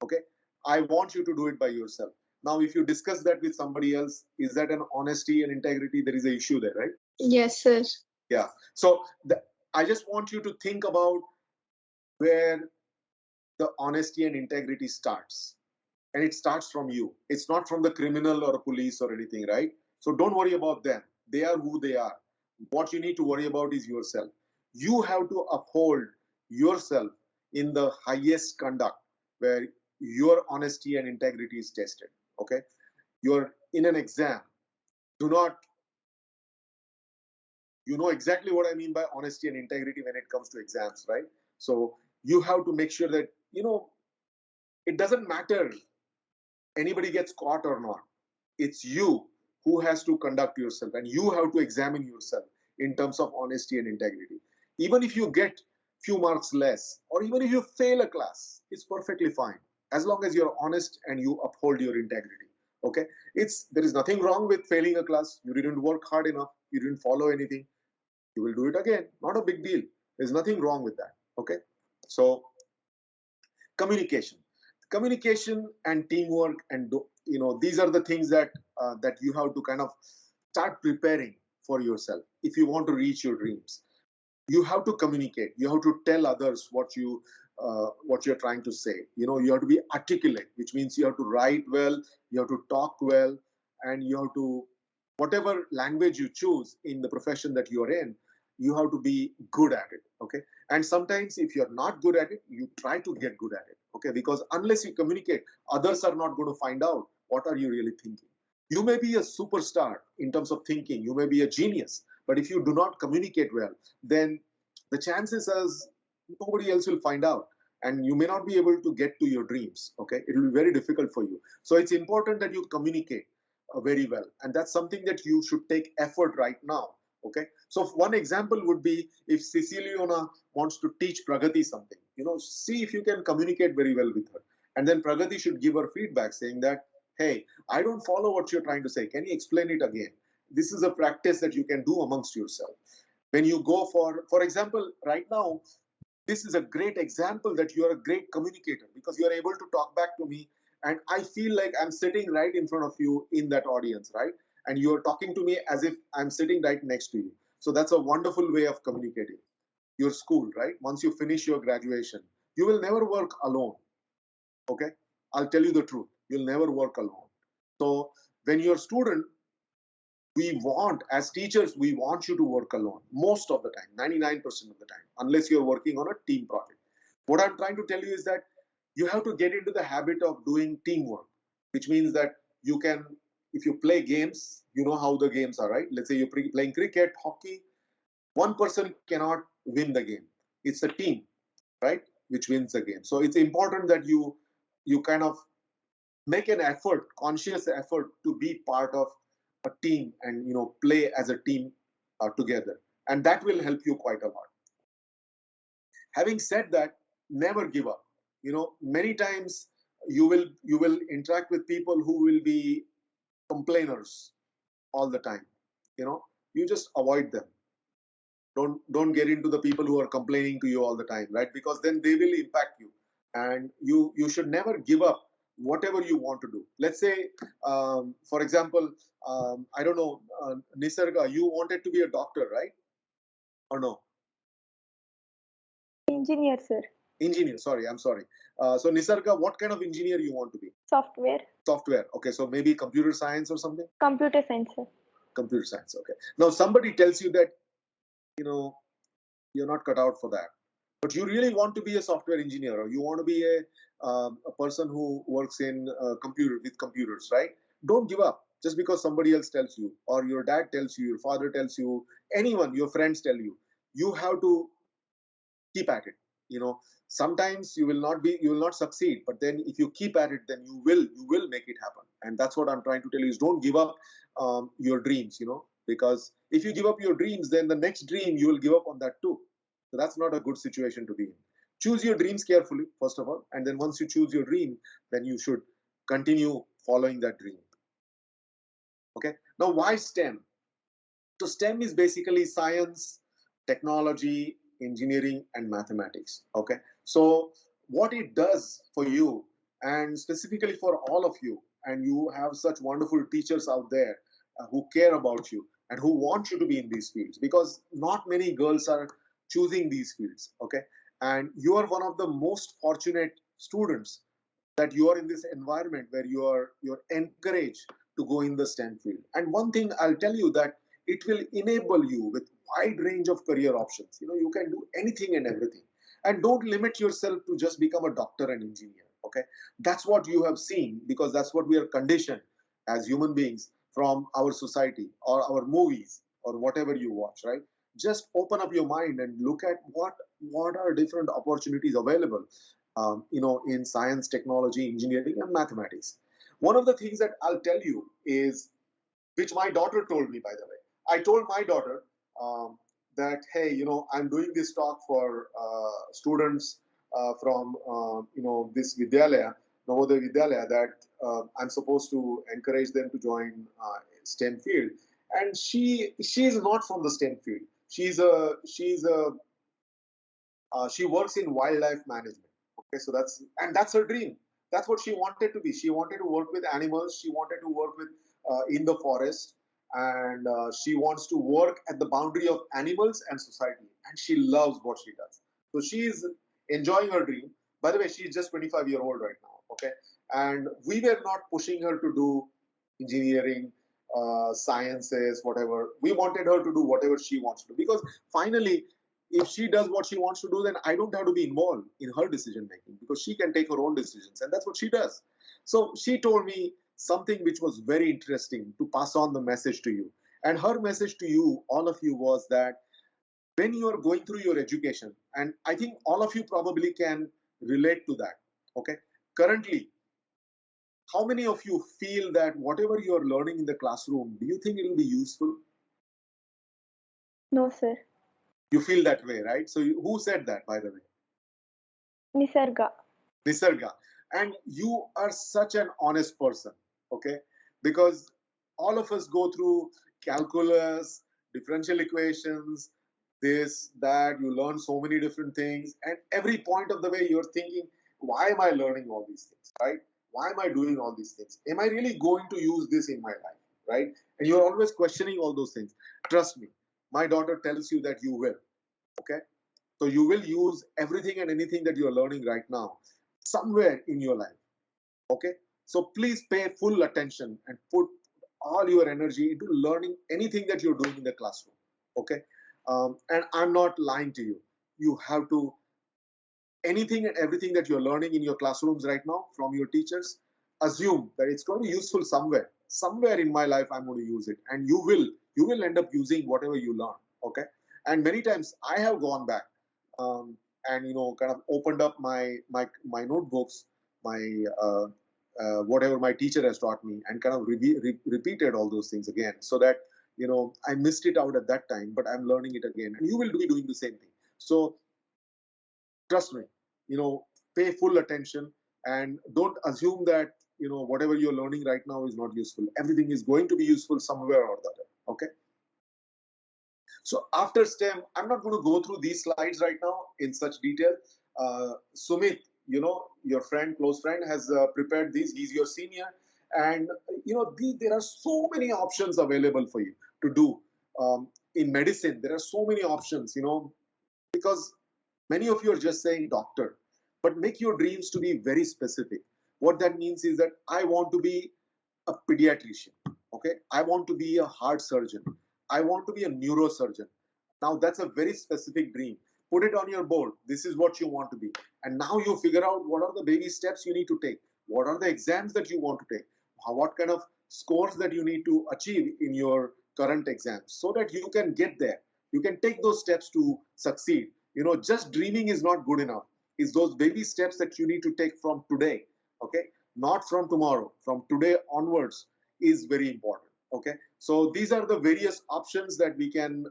okay? I want you to do it by yourself. Now, if you discuss that with somebody else, is that an honesty and integrity? There is an issue there, right? Yes, sir. Yeah. So I just want you to think about where the honesty and integrity starts. And it starts from you. It's not from the criminal or police or anything, right? So don't worry about them. They are who they are. What you need to worry about is yourself. You have to uphold yourself in the highest conduct where your honesty and integrity is tested. Okay? You're in an exam. You know exactly what I mean by honesty and integrity when it comes to exams, right? So you have to make sure that, it doesn't matter anybody gets caught or not. It's you who has to conduct yourself, and you have to examine yourself in terms of honesty and integrity. Even if you get few marks less, or even if you fail a class, it's perfectly fine as long as you're honest and you uphold your integrity. Okay, there is nothing wrong with failing a class. You didn't work hard enough, you didn't follow anything. You will do it again. Not a big deal. There's nothing wrong with that. Okay. So communication and teamwork, and these are the things that that you have to kind of start preparing for yourself if you want to reach your dreams. You have to communicate. You have to tell others what you're trying to say. You have to be articulate, which means you have to write well, you have to talk well, and you have to, whatever language you choose in the profession that you are in, you have to be good at it. Okay. And sometimes if you're not good at it, you try to get good at it. Okay. Because unless you communicate, others are not going to find out what are you really thinking. You may be a superstar in terms of thinking, you may be a genius, but if you do not communicate well, then the chances is nobody else will find out, and you may not be able to get to your dreams. Okay. It will be very difficult for you. So it's important that you communicate very well, and that's something that you should take effort right now. Okay. So one example would be, if Ceciliona wants to teach Pragati something, see if you can communicate very well with her, and then Pragati should give her feedback saying that, hey, I don't follow what you're trying to say, can you explain it again? This is a practice that you can do amongst yourself. When you go for example, right now, this is a great example that you are a great communicator, because you are able to talk back to me, and I feel like I'm sitting right in front of you in that audience, right? And you are talking to me as if I'm sitting right next to you. So that's a wonderful way of communicating. Your school, right? Once you finish your graduation, you will never work alone. Okay. I'll tell you the truth, you'll never work alone. So when you're a student, as teachers, we want you to work alone most of the time, 99% of the time, unless you're working on a team project. What I'm trying to tell you is that you have to get into the habit of doing teamwork, which means that you can, if you play games, you know how the games are, right? Let's say you're playing cricket, hockey, one person cannot win the game. It's a team, right, which wins the game. So it's important that you kind of make an effort, conscious effort, to be part of a team and play as a team together, and that will help you quite a lot. Having said that, never give up. Many times you will interact with people who will be complainers all the time. You just avoid them. Don't get into the people who are complaining to you all the time, right? Because then they will impact you, and you should never give up whatever you want to do. Let's say, for example, I don't know, Nisarga, you wanted to be a doctor, right? Or no? Engineer, sir. Engineer, sorry, I'm sorry. So Nisarga, what kind of engineer you want to be? Software. Software. Okay, so maybe computer science or something? Computer science, sir. Computer science. Okay. Now somebody tells you that you're not cut out for that, but you really want to be a software engineer, or you want to be a person who works in computers, right? Don't give up just because somebody else tells you, or your dad tells you, your father tells you, anyone, your friends tell you. You have to keep at it. Sometimes you will not succeed, but then if you keep at it, then you will make it happen. And that's what I'm trying to tell you, is don't give up your dreams, because if you give up your dreams, then the next dream you will give up on that too. So that's not a good situation to be in. Choose your dreams carefully, first of all, and then once you choose your dream, then you should continue following that dream. Okay. Now, why STEM? So STEM is basically science, technology, engineering, and mathematics. Okay. So what it does for you, and specifically for all of you, and you have such wonderful teachers out there who care about you and who want you to be in these fields, because not many girls are choosing these fields. Okay. And you are one of the most fortunate students, that you are in this environment where you're encouraged to go in the STEM field. And one thing I'll tell you, that it will enable you with wide range of career options. You can do anything and everything, and don't limit yourself to just become a doctor and engineer. Okay. That's what you have seen, because that's what we are conditioned as human beings from our society or our movies or whatever you watch, right? Just open up your mind and look at what are different opportunities available in science, technology, engineering, and mathematics. One of the things that I'll tell you is, which my daughter told me, by the way. I told my daughter that, hey, I'm doing this talk for students from, this Vidyalaya, Navodaya Vidyalaya, that I'm supposed to encourage them to join STEM field. And she is not from the STEM field. She's she works in wildlife management. Okay, so that's her dream. That's what she wanted to be. She wanted to work with animals. She wanted to work with in the forest, and she wants to work at the boundary of animals and society. And she loves what she does. So she is enjoying her dream. By the way, she's just 25-year-old right now. Okay, and we were not pushing her to do engineering, sciences, whatever. We wanted her to do whatever she wants to do, because finally, if she does what she wants to do, then I don't have to be involved in her decision making, because she can take her own decisions, and that's what she does. So she told me something which was very interesting to pass on the message to you. And her message to you, all of you, was that when you are going through your education, and I think all of you probably can relate to that. Okay, currently, how many of you feel that whatever you are learning in the classroom, do you think it will be useful? No, sir. You feel that way, right? So who said that, by the way? Nisarga. Nisarga. And you are such an honest person, okay? Because all of us go through calculus, differential equations, this, that, you learn so many different things. And every point of the way you're thinking, why am I learning all these things, right? Why am I doing all these things? Am I really going to use this in my life, right? And you're always questioning all those things. Trust me, my daughter tells you that you will, okay? So you will use everything and anything that you're learning right now somewhere in your life. Okay. So please pay full attention and put all your energy into learning anything that you're doing in the classroom. Okay. And I'm not lying to you. You have to, anything and everything that you're learning in your classrooms right now from your teachers, assume that it's going to be useful somewhere. Somewhere in my life, I'm going to use it. And you will end up using whatever you learn. Okay. And many times I have gone back and kind of opened up my notebooks, my whatever my teacher has taught me, and kind of repeated all those things again, so that I missed it out at that time, but I'm learning it again, and you will be doing the same thing. So trust me, pay full attention, and don't assume that whatever you're learning right now is not useful. Everything is going to be useful somewhere or the other. Okay. So after STEM, I'm not going to go through these slides right now in such detail. Sumit, your friend, close friend, has prepared these. He's your senior. And, there are so many options available for you to do. In medicine, there are so many options, because many of you are just saying doctor, but make your dreams to be very specific. What that means is that I want to be a pediatrician. Okay. I want to be a heart surgeon. I want to be a neurosurgeon. Now that's a very specific dream. Put it on your board. This is what you want to be. And now you figure out what are the baby steps you need to take. What are the exams that you want to take? What kind of scores that you need to achieve in your current exams, so that you can get there. You can take those steps to succeed. Just dreaming is not good enough. It's those baby steps that you need to take from today. Okay. Not from tomorrow. From today onwards is very important. Okay. So these are the various options that we can,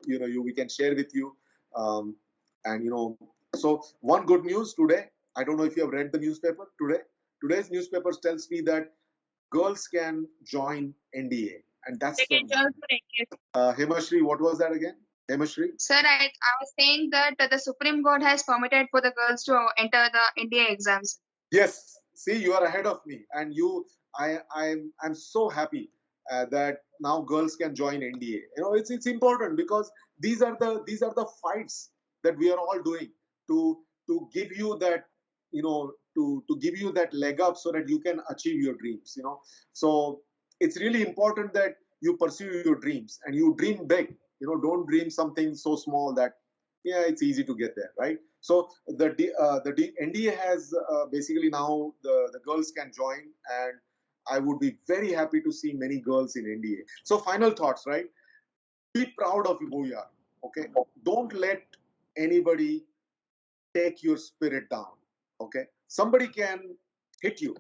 we can share with you. And so one good news today, I don't know if you have read the newspaper today. Today's newspaper tells me that girls can join NDA. And that's They can join for NDA. Hemashri, what was that again? Hemashri? Sir, I was saying that the Supreme Court has permitted for the girls to enter the NDA exams. Yes. See, you are ahead of me, and I'm so happy that now girls can join NDA. It's important, because these are the fights that we are all doing to give you that to give you that leg up, so that you can achieve your dreams. So it's really important that you pursue your dreams and you dream big. Don't dream something so small that it's easy to get there, right? So the NDA has basically now the girls can join, and I would be very happy to see many girls in NDA. So final thoughts, right? Be proud of who you are. Okay. Don't let anybody take your spirit down. Okay. Somebody can hit you.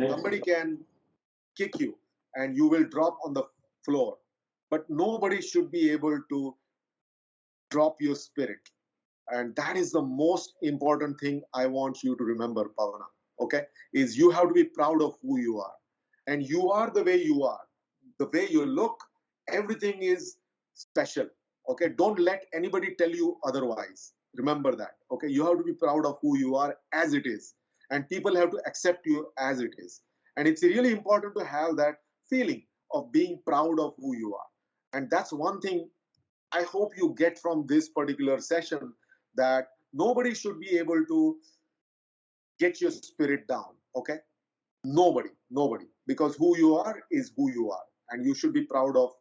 Somebody can kick you, and you will drop on the floor. But nobody should be able to drop your spirit. And that is the most important thing I want you to remember, Pavana. Okay, is you have to be proud of who you are, and you are the way you are, the way you look. Everything is special. Okay, don't let anybody tell you otherwise. Remember that. Okay, you have to be proud of who you are as it is, and people have to accept you as it is. And it's really important to have that feeling of being proud of who you are. And that's one thing I hope you get from this particular session, that nobody should be able to get your spirit down. Okay, nobody, because who you are is who you are, and you should be proud of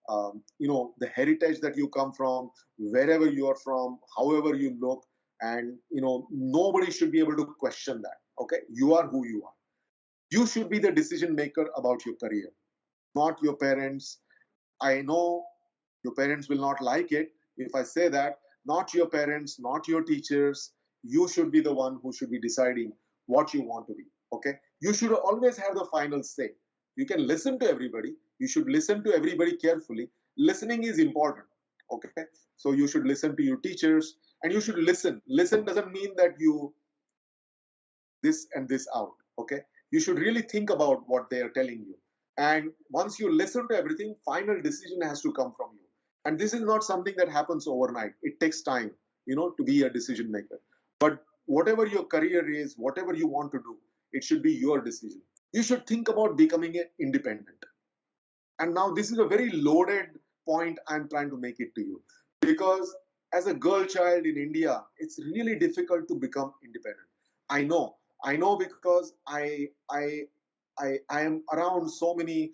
the heritage that you come from, wherever you are from, however you look, and nobody should be able to question that. Okay, you are who you are. You should be the decision maker about your career, not your parents. I know your parents will not like it if I say that. Not your parents, not your teachers. You should be the one who should be deciding what you want to be. Okay? You should always have the final say. You can listen to everybody. You should listen to everybody carefully. Listening is important. Okay? So you should listen to your teachers, and you should listen. Listen doesn't mean that you this and this out. Okay? You should really think about what they are telling you. And once you listen to everything, final decision has to come from you. And this is not something that happens overnight. It takes time, to be a decision maker. But whatever your career is, whatever you want to do, it should be your decision. You should think about becoming an independent. And now this is a very loaded point I'm trying to make it to you. Because as a girl child in India, it's really difficult to become independent. I know because I am around so many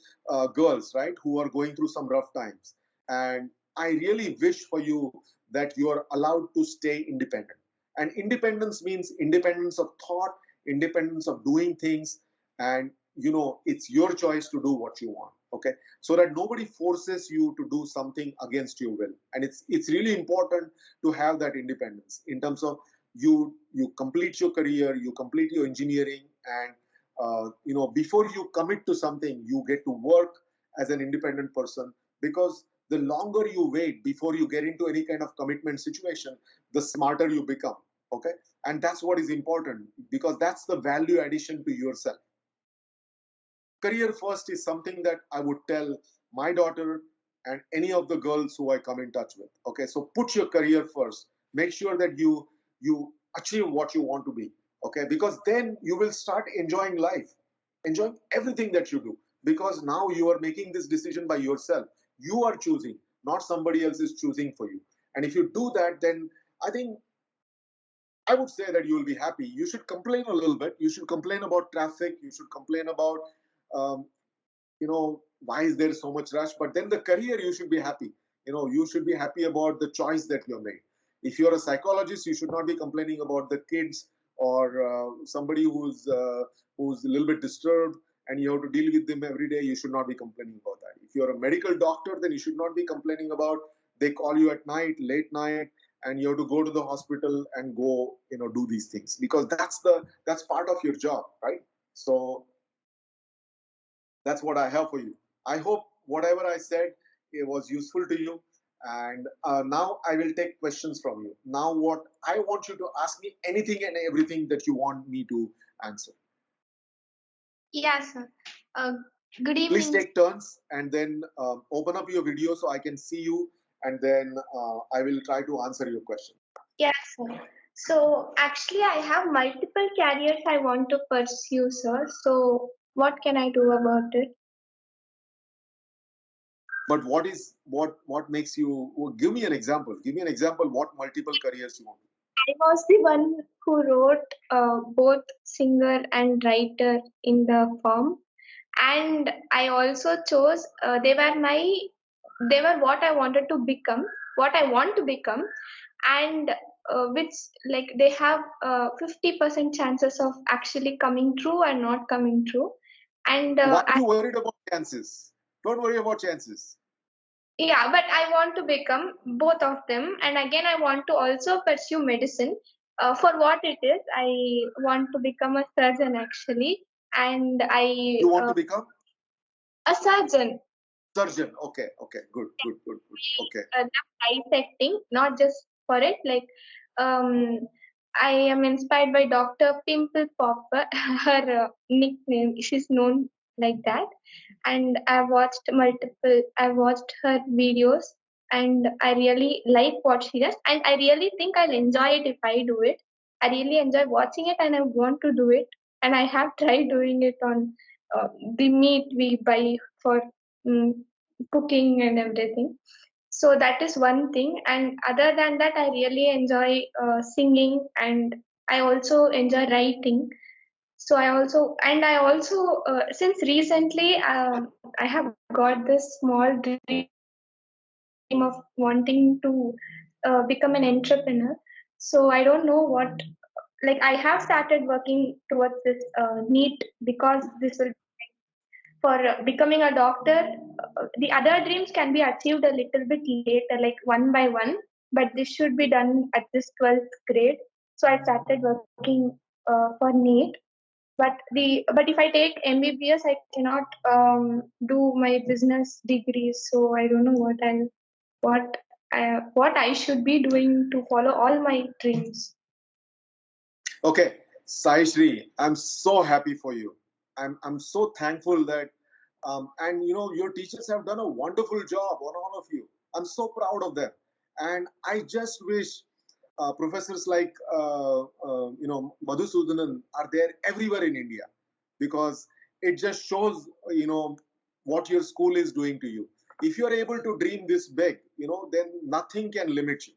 girls, right, who are going through some rough times. And I really wish for you that you are allowed to stay independent. And independence means independence of thought, independence of doing things, and it's your choice to do what you want. Okay, so that nobody forces you to do something against your will. And it's really important to have that independence in terms of you complete your career, you complete your engineering, and before you commit to something, you get to work as an independent person. Because the longer you wait before you get into any kind of commitment situation, the smarter you become. Okay, and that's what is important, because that's the value addition to yourself. Career first is something that I would tell my daughter and any of the girls who I come in touch with. Okay, so put your career first. Make sure that you achieve what you want to be. Okay, because then you will start enjoying life, enjoying everything that you do. Because now you are making this decision by yourself. You are choosing, not somebody else is choosing for you. And if you do that, then I think I would say that you will be happy. You should complain a little bit. You should complain about traffic. You should complain about um, why is there so much rush. But then the career, you should be happy. You should be happy about the choice that you made. If you're a psychologist, you should not be complaining about the kids, or somebody who's a little bit disturbed and you have to deal with them every day. You should not be complaining about that. If you're a medical doctor, then you should not be complaining about they call you at night, late night, and you have to go to the hospital and go do these things, because that's part of your job, right? So that's what I have for you. I hope whatever I said, it was useful to you. And now I will take questions from you. Now what I want you to ask me anything and everything that you want me to answer. Yeah, sir. Good Please evening. take turns, and then open up your video so I can see you, and then I will try to answer your question. Yes, sir. So actually, I have multiple careers I want to pursue, sir. So what can I do about it? But what makes you, well, give me an example. Give me an example what multiple careers you want. I was the one who wrote both singer and writer in the form, and I also chose they were what I wanted to become, what I want to become, and which like they have 50% chances of actually coming true and not coming true. And Why are you worried about chances? Don't worry about chances. yeah, but I want to become both of them. And again, I want to also pursue medicine. For what it is, I want to become a surgeon actually. And You want to become a surgeon, surgeon? Okay, good. Okay. dissecting, not just for it. Like, I am inspired by Dr. Pimple Popper, her nickname, she's known like that. And I've watched her videos, and I really like what she does, and I really think I'll enjoy it if I do it. I really enjoy watching it, and I want to do it, and I have tried doing it on the meat we buy for um, cooking and everything. So that is one thing, and other than that, I really enjoy singing, and I also enjoy writing. So I also since recently I have got this small dream of wanting to become an entrepreneur. So I don't know what, like I have started working towards this NEET, because this will, for becoming a doctor. The other dreams can be achieved a little bit later, like one by one, but this should be done at this 12th grade. So I started working for NEET. But if I take MBBS, I cannot do my business degrees. So I don't know what I should be doing to follow all my dreams. Okay, Sai Shri, I'm so happy for you. I'm so thankful that and you know your teachers have done a wonderful job on all of you. I'm so proud of them, and I just wish professors like you know Madhusudanan are there everywhere in India, because it just shows you know what your school is doing to you. If you are able to dream this big, you know, then nothing can limit you.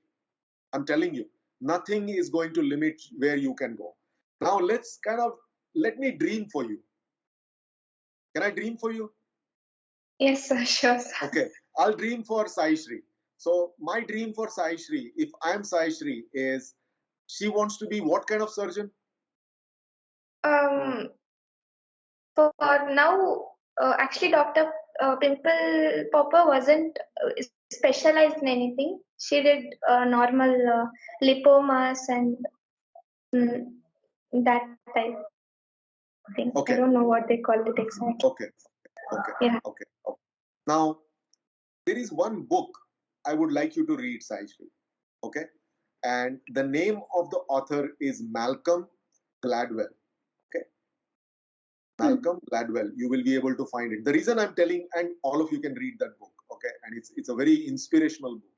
I'm telling you, nothing is going to limit where you can go. Now let me dream for you. Can I dream for you? Yes, sir, sure, sir. Okay, I'll dream for Sai Shri. So my dream for Sai Shri, if I'm Sai Shri, is she wants to be what kind of surgeon? Um, for now, actually, Dr. Pimple Popper wasn't specialized in anything. She did normal lipomas and mm, that type of thing. Okay. I don't know what they call it exactly. Okay. Yeah. Okay. Now, there is one book I would like you to read, Sai Shri. Okay. And the name of the author is Malcolm Gladwell. Okay. Malcolm Gladwell. You will be able to find it. The reason I'm telling, and all of you can read that book. Okay. And it's a very inspirational book.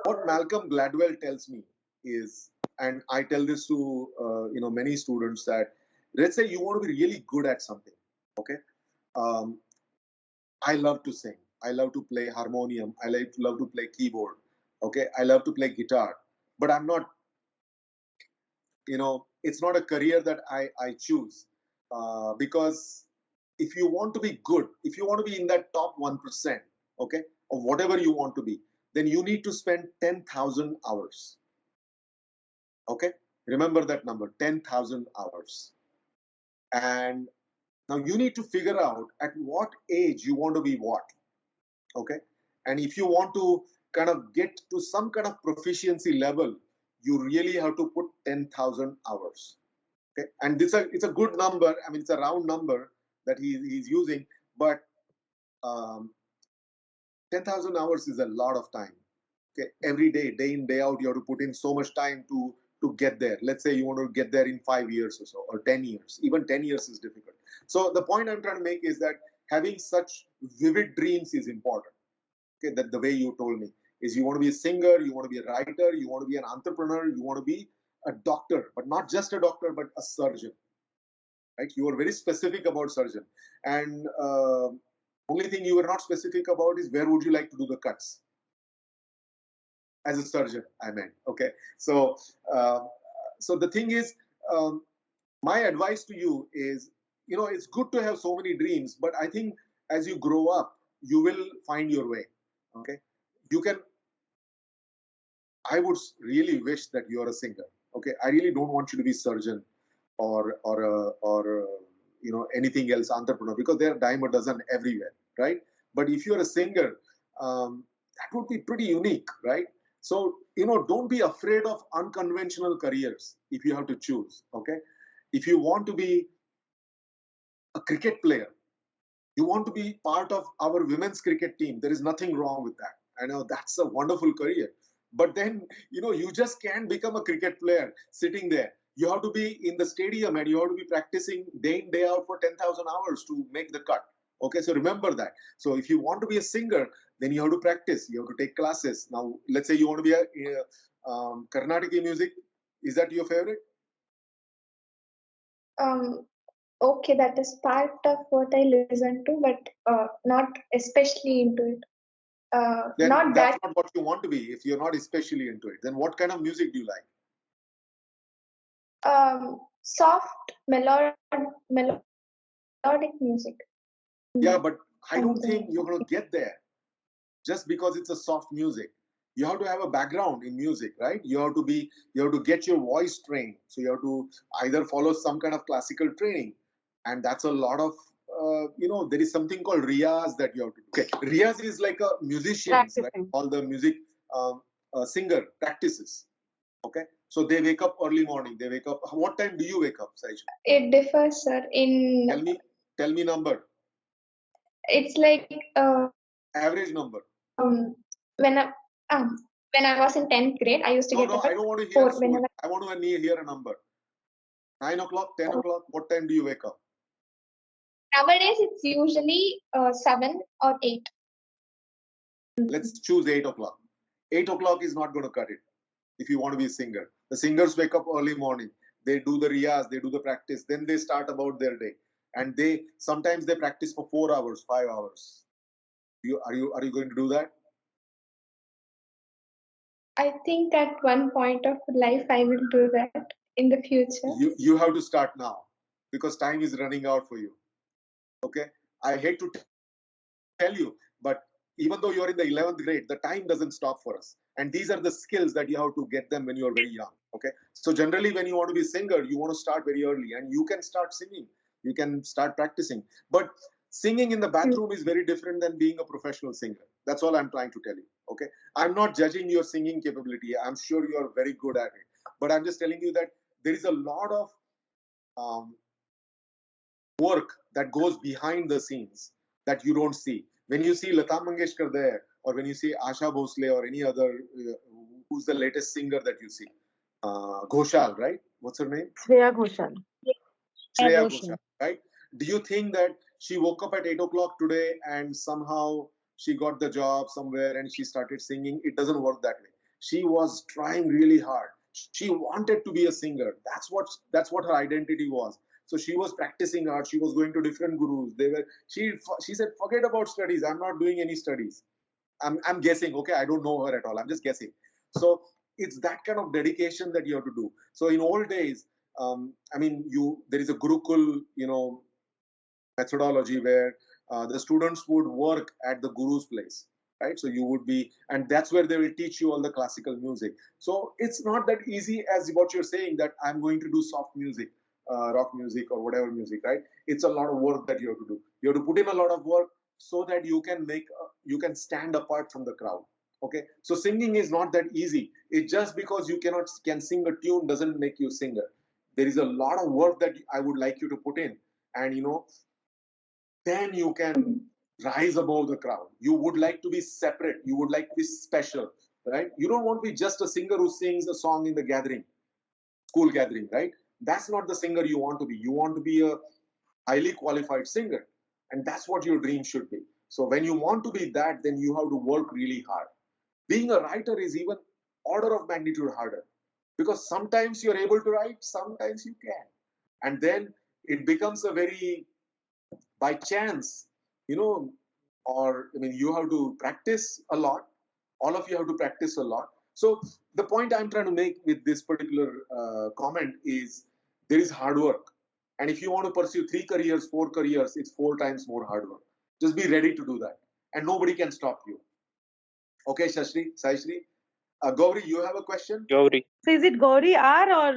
What Malcolm Gladwell tells me is, and I tell this to you know many students, that let's say you want to be really good at something. Okay. Um, I love to sing. I love to play harmonium. I love to play keyboard. Okay. I love to play guitar. But I'm not, you know, it's not a career that I choose. Because if you want to be good, if you want to be in that top 1%, okay, of whatever you want to be, then you need to spend 10,000 hours. Okay. Remember that number, 10,000 hours. And now you need to figure out at what age you want to be what. Okay. And if you want to kind of get to some kind of proficiency level, you really have to put 10,000 hours. Okay. And it's a good number. I mean, it's a round number that he's using, but 10,000 hours is a lot of time. Okay. Every day, day in, day out, you have to put in so much time to get there. Let's say you want to get there in 5 years or so, or 10 years. Even 10 years is difficult. So the point I'm trying to make is that having such vivid dreams is important. Okay, that the way you told me is you want to be a singer, you want to be a writer, you want to be an entrepreneur, you want to be a doctor, but not just a doctor, but a surgeon. Right? You are very specific about surgeon, and only thing you were not specific about is where would you like to do the cuts. As a surgeon, I meant. Okay, so so the thing is, my advice to you is, you know, it's good to have so many dreams, but I think as you grow up, you will find your way. Okay, you can. I would really wish that you are a singer. Okay, I really don't want you to be surgeon or you know anything else, entrepreneur, because there are dime a dozen everywhere, right? But if you're a singer, that would be pretty unique, right? So you know, don't be afraid of unconventional careers if you have to choose. Okay, if you want to be a cricket player, you want to be part of our women's cricket team, there is nothing wrong with that. I know that's a wonderful career, but then you know you just can't become a cricket player sitting there. You have to be in the stadium and you have to be practicing day in day out for 10,000 hours to make the cut. Okay, so remember that. So if you want to be a singer, then you have to practice. You have to take classes. Now, let's say you want to be a Carnataki music. Is that your favorite? Okay, that is part of what I listen to, but not especially into it. Then Not that's that. not what you want to be. If you're not especially into it, then what kind of music do you like? Soft melodic music. Yeah, but I don't Something think like you're that. going to get there just because it's a soft music. You have to have a background in music, right? You have to get your voice trained. So you have to either follow some kind of classical training, and that's a lot of there is something called riyaz that you have to do. Okay, riyaz is like a musicians, right? Practicing. All the music singer practices. Okay, so they wake up early morning. They wake up. What time do you wake up, Saish? It differs, sir. Tell me number. It's like Average number. when I when I was in 10th grade, I used to No, get no, up I at don't want to hear 4 school. I want to hear a number. 9 o'clock, 10 o'clock. What time do you wake up? Nowadays it's usually 7 or 8. Let's choose 8 o'clock. 8 o'clock is not going to cut it if you want to be a singer. The singers wake up early morning. They do the riyaz, they do the practice, then they start about their day. And sometimes they practice for 4 hours, 5 hours. Are you going to do that? I think at one point of life I will do that in the future. You have to start now because time is running out for you. Okay, I hate to tell you, but even though you're in the 11th grade, the time doesn't stop for us. And these are the skills that you have to get them when you're very young. Okay, so generally when you want to be a singer, you want to start very early, and you can start singing, you can start practicing. But singing in the bathroom is very different than being a professional singer. That's all I'm trying to tell you. Okay, I'm not judging your singing capability. I'm sure you're very good at it, but I'm just telling you that there is a lot of work that goes behind the scenes that you don't see. When you see Lata Mangeshkar there, or when you see Asha Bhosle or any other, who's the latest singer that you see? Ghoshal, right? What's her name? Shreya Ghoshal. Shreya Ghoshal, right? Do you think that she woke up at 8 o'clock today and somehow she got the job somewhere and she started singing? It doesn't work that way. She was trying really hard. She wanted to be a singer. That's what her identity was. So she was practicing hard. She was going to different gurus. She said, forget about studies. I'm not doing any studies. I'm guessing. Okay, I don't know her at all. I'm just guessing. So it's that kind of dedication that you have to do. So in old days, there is a Gurukul, methodology where the students would work at the guru's place, right? So you would be, and that's where they will teach you all the classical music. So it's not that easy as what you're saying that I'm going to do soft music, rock music or whatever music, right? It's a lot of work that you have to do. You have to put in a lot of work so that you can stand apart from the crowd. Okay, so singing is not that easy. It's just because you can sing a tune doesn't make you a singer. There is a lot of work that I would like you to put in, and then you can rise above the crowd. You would like to be separate. You would like to be special, right? You don't want to be just a singer who sings a song in the gathering, school gathering, right? That's not the singer you want to be. You want to be a highly qualified singer, and that's what your dream should be. So when you want to be that, then you have to work really hard. Being a writer is even order of magnitude harder, because sometimes you're able to write, sometimes you can't, and then it becomes a very by chance, you have to practice a lot. All of you have to practice a lot. So the point I'm trying to make with this particular comment is there is hard work. And if you want to pursue 3 careers, 4 careers, it's 4 times more hard work. Just be ready to do that. And nobody can stop you. Okay, Shashri, Saishri. Gauri, you have a question? Gauri. So is it Gauri R or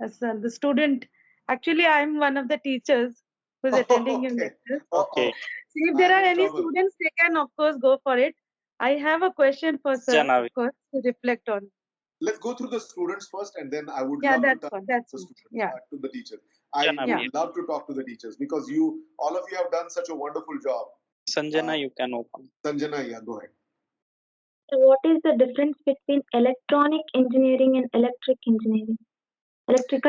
the student? Actually, I'm one of the teachers who's attending your lectures. Okay. So if there I'm are in any trouble. students, they can of course go for it. I have a question for sir, Janavi. of course, to reflect on. Let's go through the students first, and then I would Yeah, love to that's talk fine. to That's the fine. students, Yeah. to the teachers. I Janavi. would love to talk to the teachers because all of you have done such a wonderful job. Sanjana, you can open. Sanjana, yeah, go ahead. What is the difference between electronic engineering and electrical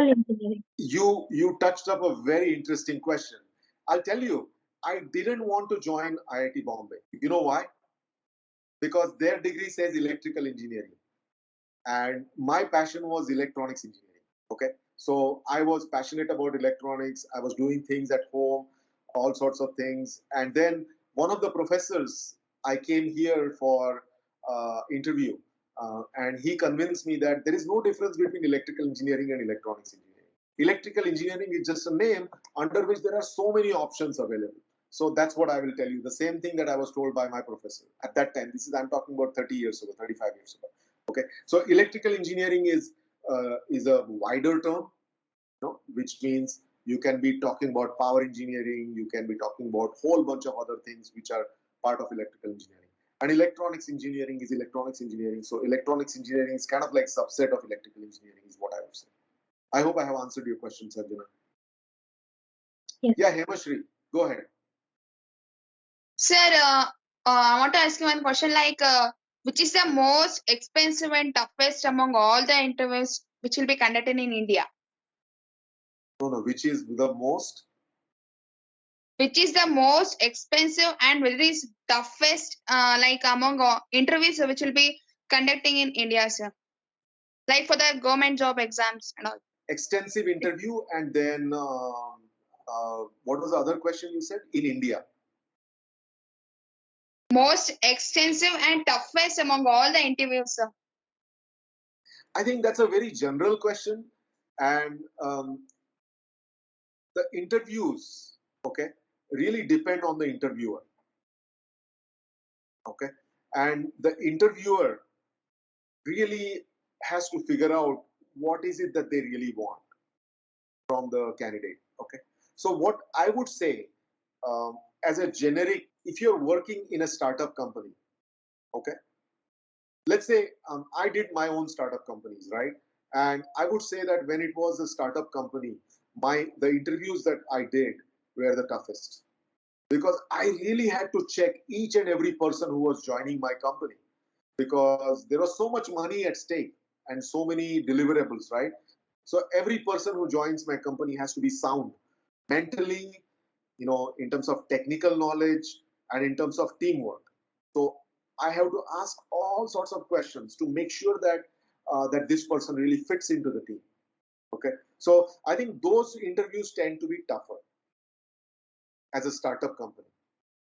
engineering? You touched up a very interesting question. I'll tell you, I didn't want to join IIT Bombay. You know why? Because their degree says electrical engineering, and my passion was electronics engineering. Okay, so I was passionate about electronics. I was doing things at home, all sorts of things. And then one of the professors, I came here for interview, and he convinced me that there is no difference between electrical engineering and electronics engineering. Electrical engineering is just a name under which there are so many options available. So that's what I will tell you. The same thing that I was told by my professor at that time. This is, I'm talking about 30 years ago, 35 years ago. Okay, so electrical engineering is a wider term, which means you can be talking about power engineering, you can be talking about whole bunch of other things which are part of electrical engineering. And electronics engineering is electronics engineering. So electronics engineering is kind of like subset of electrical engineering is what I would say. I hope I have answered your question, Sanjana. Yes. Yeah, Hemashri, go ahead. Sir, I want to ask you one question like, which is the most expensive and toughest among all the interviews which will be conducted in India? No, which is the most? Which is the most expensive and whether is toughest like among interviews which will be conducting in India, sir? Like for the government job exams and all. Extensive interview, and then what was the other question you said? In India. Most extensive and toughest among all the interviews, sir. I think that's a very general question, and the interviews, okay, really depend on the interviewer. Okay, and the interviewer really has to figure out what is it that they really want from the candidate. Okay, so what I would say, as a generic, if you're working in a startup company, okay, let's say I did my own startup companies, right? And I would say that when it was a startup company, the interviews that I did were the toughest, because I really had to check each and every person who was joining my company, because there was so much money at stake and so many deliverables, right? So every person who joins my company has to be sound mentally, in terms of technical knowledge and in terms of teamwork. So I have to ask all sorts of questions to make sure that this person really fits into the team. Okay, so I think those interviews tend to be tougher as a startup company.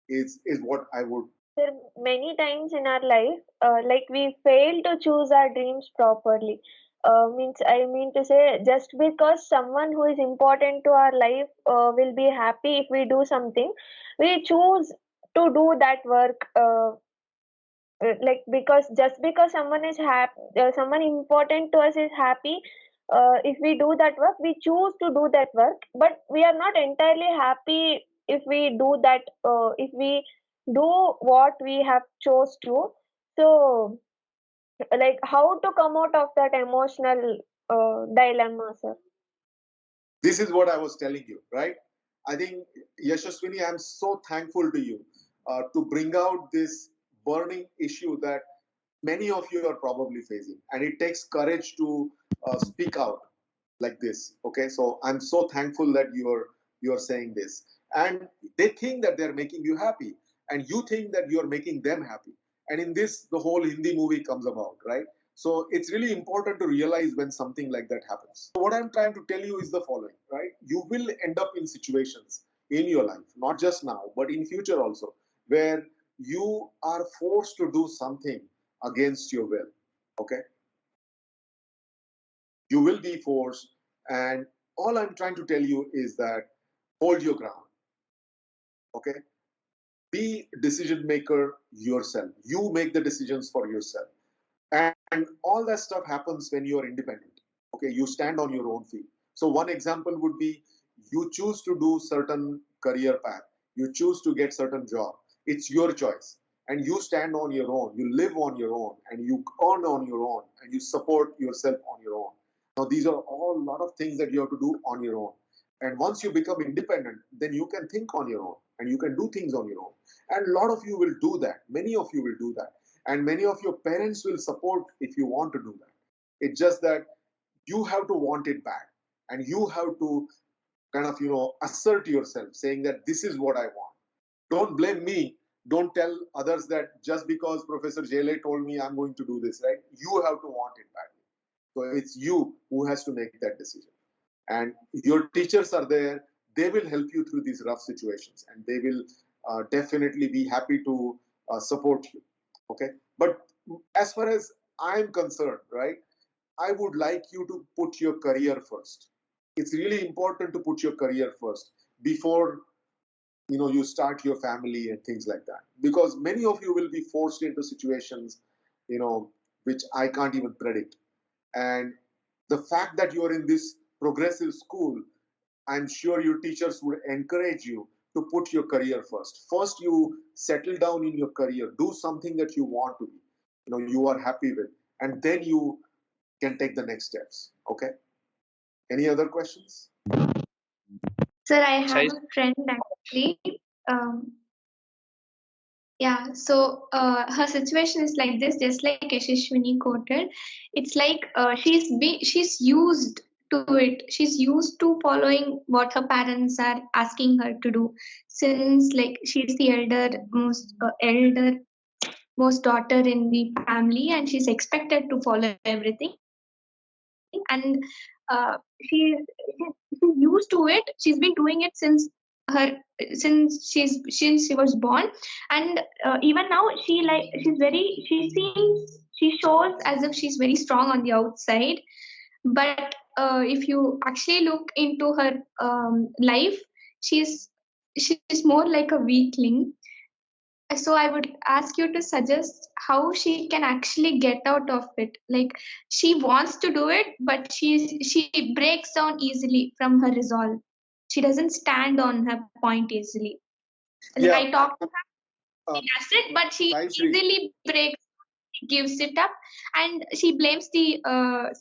Is what I would. There are many times in our life, like we fail to choose our dreams properly. I mean to say, just because someone who is important to our life will be happy if we do something, we choose to do that work. Like because just because someone is happy, someone important to us is happy. If we do that work, we choose to do that work, but we are not entirely happy if we do that. If we do what we have chose to. So, like how to come out of that emotional dilemma, sir? This is what I was telling you, right? I think, Yashaswini, I'm so thankful to you to bring out this burning issue that many of you are probably facing, and it takes courage to speak out like this. Okay, so I'm so thankful that you're saying this, and they think that they're making you happy, and you think that you're making them happy, and in this the whole Hindi movie comes about, right? So it's really important to realize when something like that happens. So what I'm trying to tell you is the following, right? You will end up in situations in your life, not just now, but in future also, where you are forced to do something against your will. Okay, you will be forced, and all I'm trying to tell you is that hold your ground. Okay, be decision maker yourself. You make the decisions for yourself, and all that stuff happens when you are independent. Okay, you stand on your own feet. So one example would be, you choose to do certain career path, you choose to get certain job. It's your choice, and you stand on your own, you live on your own, and you earn on your own, and you support yourself on your own. Now these are all a lot of things that you have to do on your own. And once you become independent, then you can think on your own, and you can do things on your own. And a lot of you will do that. Many of you will do that. And many of your parents will support if you want to do that. It's just that you have to want it back, and you have to kind of assert yourself, saying that this is what I want. Don't blame me. Don't tell others that just because Professor Jele told me I'm going to do this, right? You have to want it badly. So it's you who has to make that decision. And your teachers are there. They will help you through these rough situations, and they will definitely be happy to support you. Okay. But as far as I'm concerned, right, I would like you to put your career first. It's really important to put your career first before you start your family and things like that, because many of you will be forced into situations which I can't even predict. And the fact that you are in this progressive school, I'm sure your teachers would encourage you to put your career first. First, you settle down in your career, do something that you want to be, you are happy with, and then you can take the next steps. Okay. Any other questions? Sir, I have Sai, a friend actually. Um, yeah, so her situation is like this, just like Yashashwini quoted. It's like she's used to it. She's used to following what her parents are asking her to do, since like she's the elder most daughter in the family, and she's expected to follow everything. And she's used to it. She's been doing it since she was born. And even now she shows as if she's very strong on the outside, but if you actually look into her life, she's more like a weakling. So I would ask you to suggest how she can actually get out of it. Like, she wants to do it, but she breaks down easily from her resolve. She doesn't stand on her point easily. Like, Yeah. I talk to her, she does it, but she Saishri. easily breaks, gives it up, and she blames the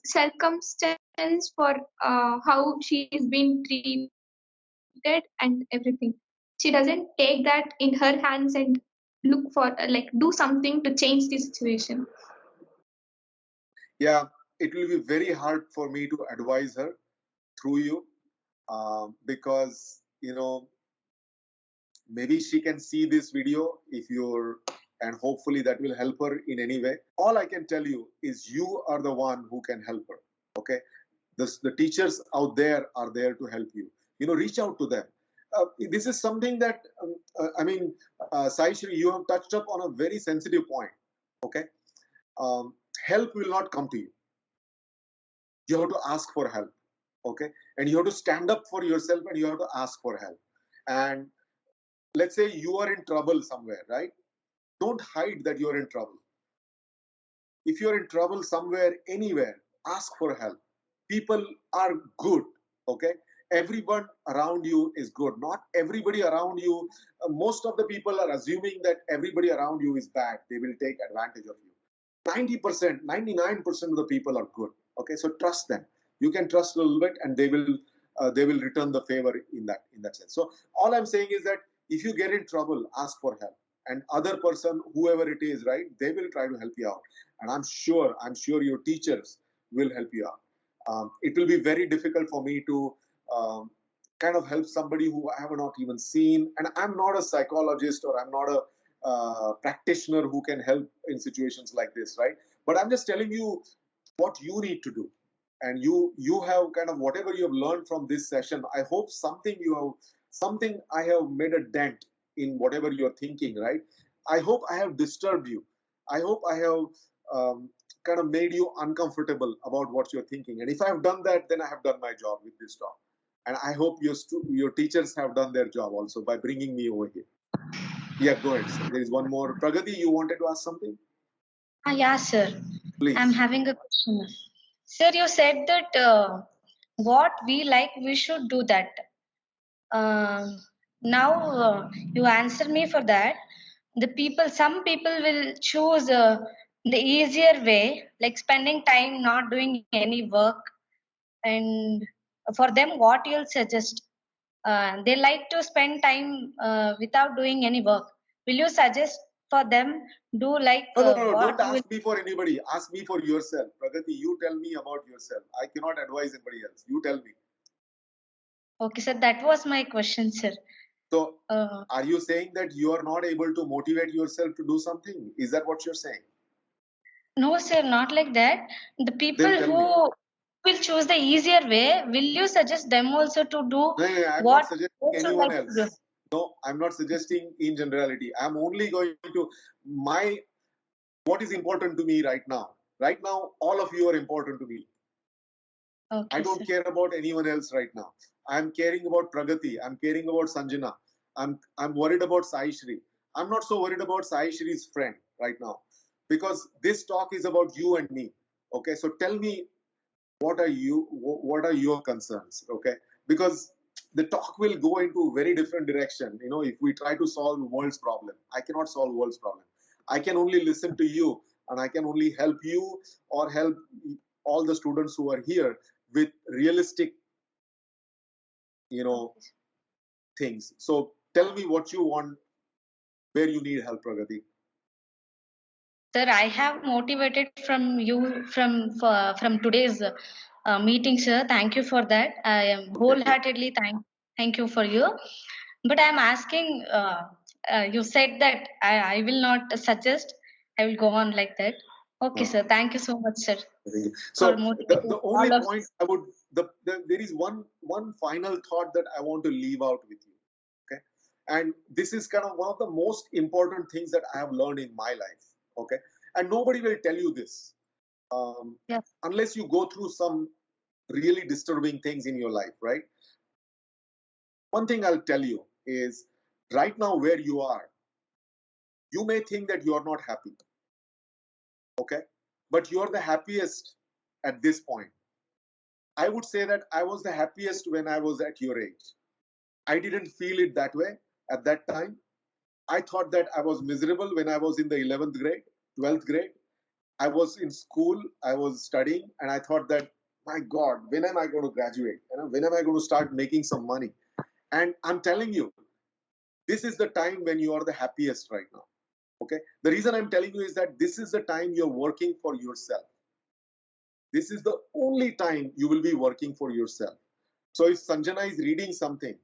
circumstance for how she is being treated and everything. She doesn't take that in her hands and look for do something to change the situation. Yeah, it will be very hard for me to advise her through you, because maybe she can see this video if you're, and hopefully that will help her in any way. All I can tell you is you are the one who can help her. Okay, the teachers out there are there to help you. Reach out to them. This is something that Saishri, you have touched up on a very sensitive point. Okay, help will not come to you. You have to ask for help. Okay, and you have to stand up for yourself, and you have to ask for help. And let's say you are in trouble somewhere, right? Don't hide that you're in trouble. If you're in trouble somewhere, anywhere, ask for help. People are good. Okay, everyone around you is good. Not everybody around you. Most of the people are assuming that everybody around you is bad. They will take advantage of you. 90%, 99% of the people are good. Okay, so trust them. You can trust a little bit, and they will return the favor in that sense. So all I'm saying is that if you get in trouble, ask for help, and other person, whoever it is, right, they will try to help you out. And I'm sure your teachers will help you out. It will be very difficult for me to kind of help somebody who I have not even seen, and I'm not a psychologist, or I'm not a practitioner who can help in situations like this, right? But I'm just telling you what you need to do, and you have kind of whatever you have learned from this session. I hope something I have made a dent in whatever you're thinking, right? I hope I have disturbed you. I hope I have kind of made you uncomfortable about what you're thinking. And if I have done that, then I have done my job with this talk. And I hope your teachers have done their job also by bringing me over here. Yeah, go ahead. Sir. There is one more. Pragati, you wanted to ask something? Yeah, sir. Please. I'm having a question. Sir, you said that what we like, we should do that. Now you answer me for that. Some people will choose the easier way, like spending time not doing any work. And for them, what you'll suggest? They like to spend time without doing any work. Will you suggest for them do like No. what Don't you will? ask me for anybody. Ask me for yourself. Pragati, you tell me about yourself. I cannot advise anybody else. You tell me. Okay, sir, that was my question, sir. So Uh, are you saying that you are not able to motivate yourself to do something? Is that what you're saying? no, sir, not like that. The people Then tell me. who will choose the easier way, will you suggest them also to do No, I'm what not suggesting they should anyone like to do? else. No, I'm not suggesting in generality. I'm only going to what is important to me right now. Right now, all of you are important to me. I Okay, don't sir. care about anyone else right now. I'm caring about Pragati. I'm caring about Sanjana. I'm worried about Sai Shri. I'm not so worried about Sai Shri's friend right now, because this talk is about you and me. Okay, so tell me, what are your concerns? Okay, because the talk will go into a very different direction. If we try to solve the world's problem, I cannot solve world's problem. I can only listen to you, and I can only help you or help all the students who are here with realistic things. So tell me what you want, where you need help, Pragati. Sir, I have motivated from you from today's meeting, sir. Thank you for that. I am wholeheartedly thank you for you. But I am asking. You said that I will not suggest. I will go on like that. Okay, sir. Thank you so much, sir. So for motivating the only all of point I would there is one final thought that I want to leave out with you. Okay, and this is kind of one of the most important things that I have learned in my life. Okay, and nobody will tell you this unless you go through some really disturbing things in your life, right? One thing I'll tell you is, right now where you are, you may think that you are not happy. Okay, but you are the happiest at this point. I would say that I was the happiest when I was at your age. I didn't feel it that way at that time. I thought that I was miserable when I was in the 11th grade, 12th grade. I was in school, I was studying, and I thought that, my God, when am I going to graduate? When am I going to start making some money? And I'm telling you, this is the time when you are the happiest right now. Okay? The reason I'm telling you is that this is the time you're working for yourself. This is the only time you will be working for yourself. So if Sanjana is reading something,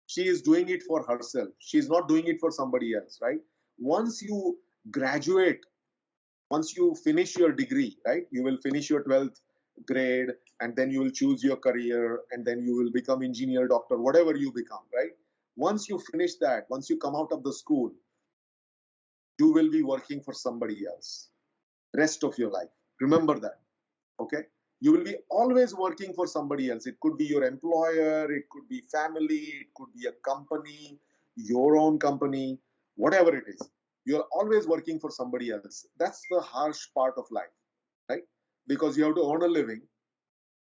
she is doing it for herself. She is not doing it for somebody else, right? Once you graduate, once you finish your degree, right? You will finish your 12th grade, and then you will choose your career, and then you will become engineer, doctor, whatever you become, right? Once you finish that, once you come out of the school, you will be working for somebody else rest of your life. Remember that. Okay, you will be always working for somebody else. It could be your employer, it could be family, it could be a company, your own company, whatever it is. You're always working for somebody else. That's the harsh part of life, right? Because you have to earn a living,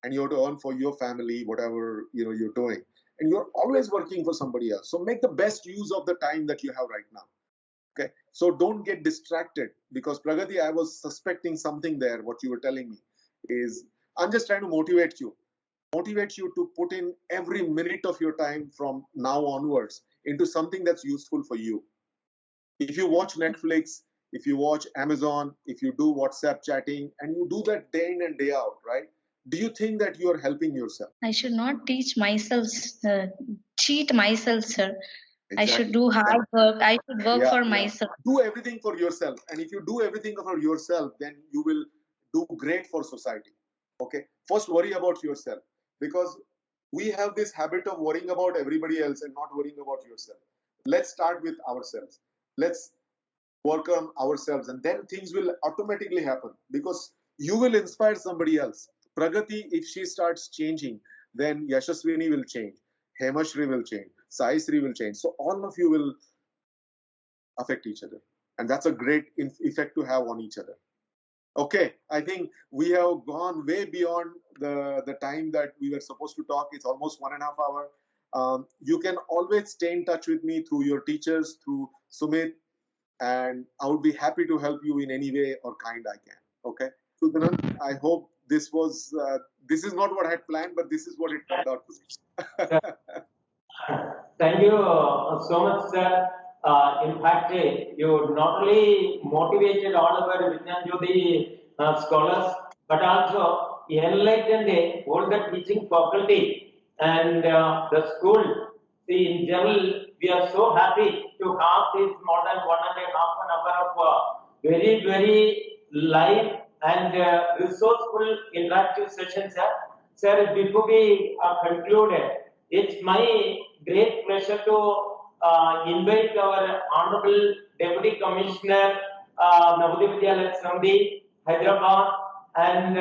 and you have to earn for your family, whatever you're doing, and you're always working for somebody else. So make the best use of the time that you have right now. Okay, so don't get distracted, because Pragati, I was suspecting something there. What you were telling me is, I'm just trying to motivate you to put in every minute of your time from now onwards into something that's useful for you. If you watch Netflix, if you watch Amazon, if you do WhatsApp chatting, and you do that day in and day out, right? Do you think that you are helping yourself? I should not teach myself, cheat myself, sir. I should Exactly. do hard work. I should work for Yeah. myself. Do everything for yourself. And if you do everything for yourself, then you will do great for society. Okay. First, worry about yourself, because we have this habit of worrying about everybody else and not worrying about yourself. Let's start with ourselves. Let's work on ourselves, and then things will automatically happen, because you will inspire somebody else. Pragati, if she starts changing, then Yashaswini will change, Hemashri will change, Sai Sri will change. So all of you will affect each other, and that's a great effect to have on each other. Okay, I think we have gone way beyond the time that we were supposed to talk. It's almost 1.5 hours. You can always stay in touch with me through your teachers, through Sumit, and I would be happy to help you in any way or kind I can. Okay, Sudanan, I hope this is not what I had planned, but this is what it turned out to be. Thank you so much, sir. In fact, you not only motivated all our Vijnan Jyoti scholars, but also enlightened all the teaching faculty and the school. See, in general, we are so happy to have this more than 1.5 hours of very, very live and resourceful interactive sessions, sir. Sir, before we conclude, it's my great pleasure to invite our Honorable Deputy Commissioner, Navodaya Vidyalaya Samiti, Hyderabad, and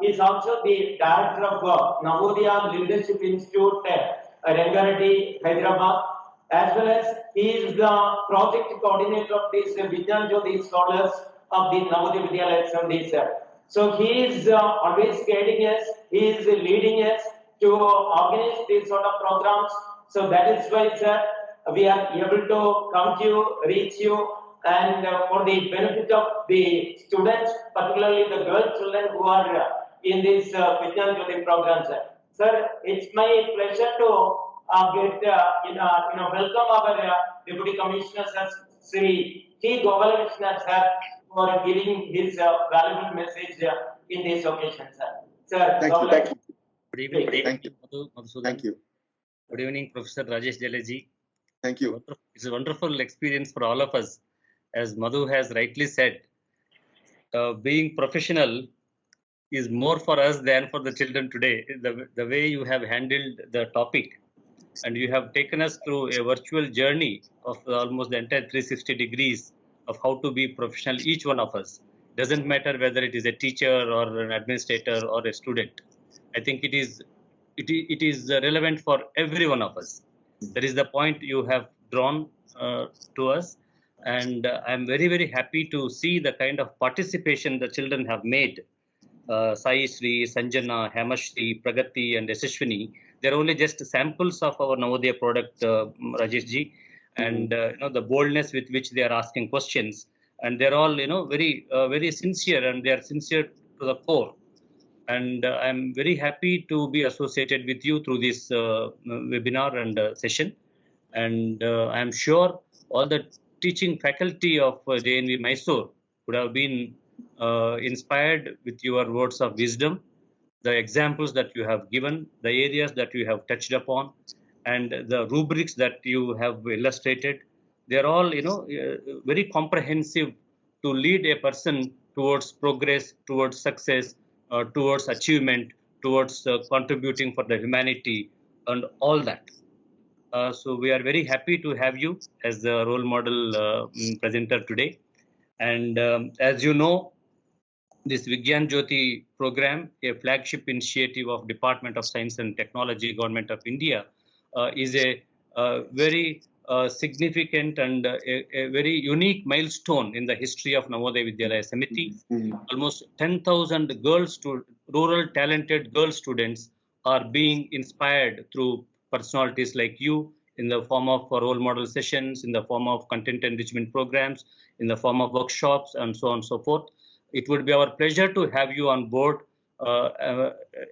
is also the director of Navodaya Leadership Institute, Rangareddy, Hyderabad, as well as he is the project coordinator of this Vigyan Jyoti Scholars of the Navodaya Vidyalaya Samiti, sir. So he is always guiding us, he is leading us to organize these sort of programs. So that is why, sir, we are able to come to you, reach you, and for the benefit of the students, particularly the girl children who are in this Vigyan Jyoti program, sir. Sir, it's my pleasure to welcome our Deputy Commissioner, sir, Sri T. Gopalakrishnan, sir, for giving his valuable message in this occasion, sir. Sir, Thank you. Thank you. Good evening. Thank you. Madhusudan. Thank you. Good evening, Professor Rajesh Jeleji. Thank you. It's a wonderful experience for all of us. As Madhu has rightly said, being professional is more for us than for the children today. The way you have handled the topic and you have taken us through a virtual journey of almost the entire 360 degrees of how to be professional, each one of us. Doesn't matter whether it is a teacher or an administrator or a student. I think it is relevant for every one of us. That is the point you have drawn to us, and I'm very, very happy to see the kind of participation the children have made. Sai Sri, Sanjana, Hamashri, Pragati, and Yashashwini. They're only just samples of our Navodaya product, Rajesh ji, and the boldness with which they are asking questions, and they're all very, very sincere, and they are sincere to the core. And I'm very happy to be associated with you through this webinar and session. And I'm sure all the teaching faculty of JNV Mysore would have been inspired with your words of wisdom, the examples that you have given, the areas that you have touched upon, and the rubrics that you have illustrated. They're all, very comprehensive to lead a person towards progress, towards success, towards achievement, towards contributing for the humanity, and all that. So we are very happy to have you as the role model presenter today. And as you know, this Vigyan Jyoti program, a flagship initiative of Department of Science and Technology, Government of India, is a very significant and a very unique milestone in the history of Navodaya Vidyalaya Samiti. Almost 10,000 rural talented girl students are being inspired through personalities like you in the form of role model sessions, in the form of content enrichment programs, in the form of workshops, and so on and so forth. It would be our pleasure to have you on board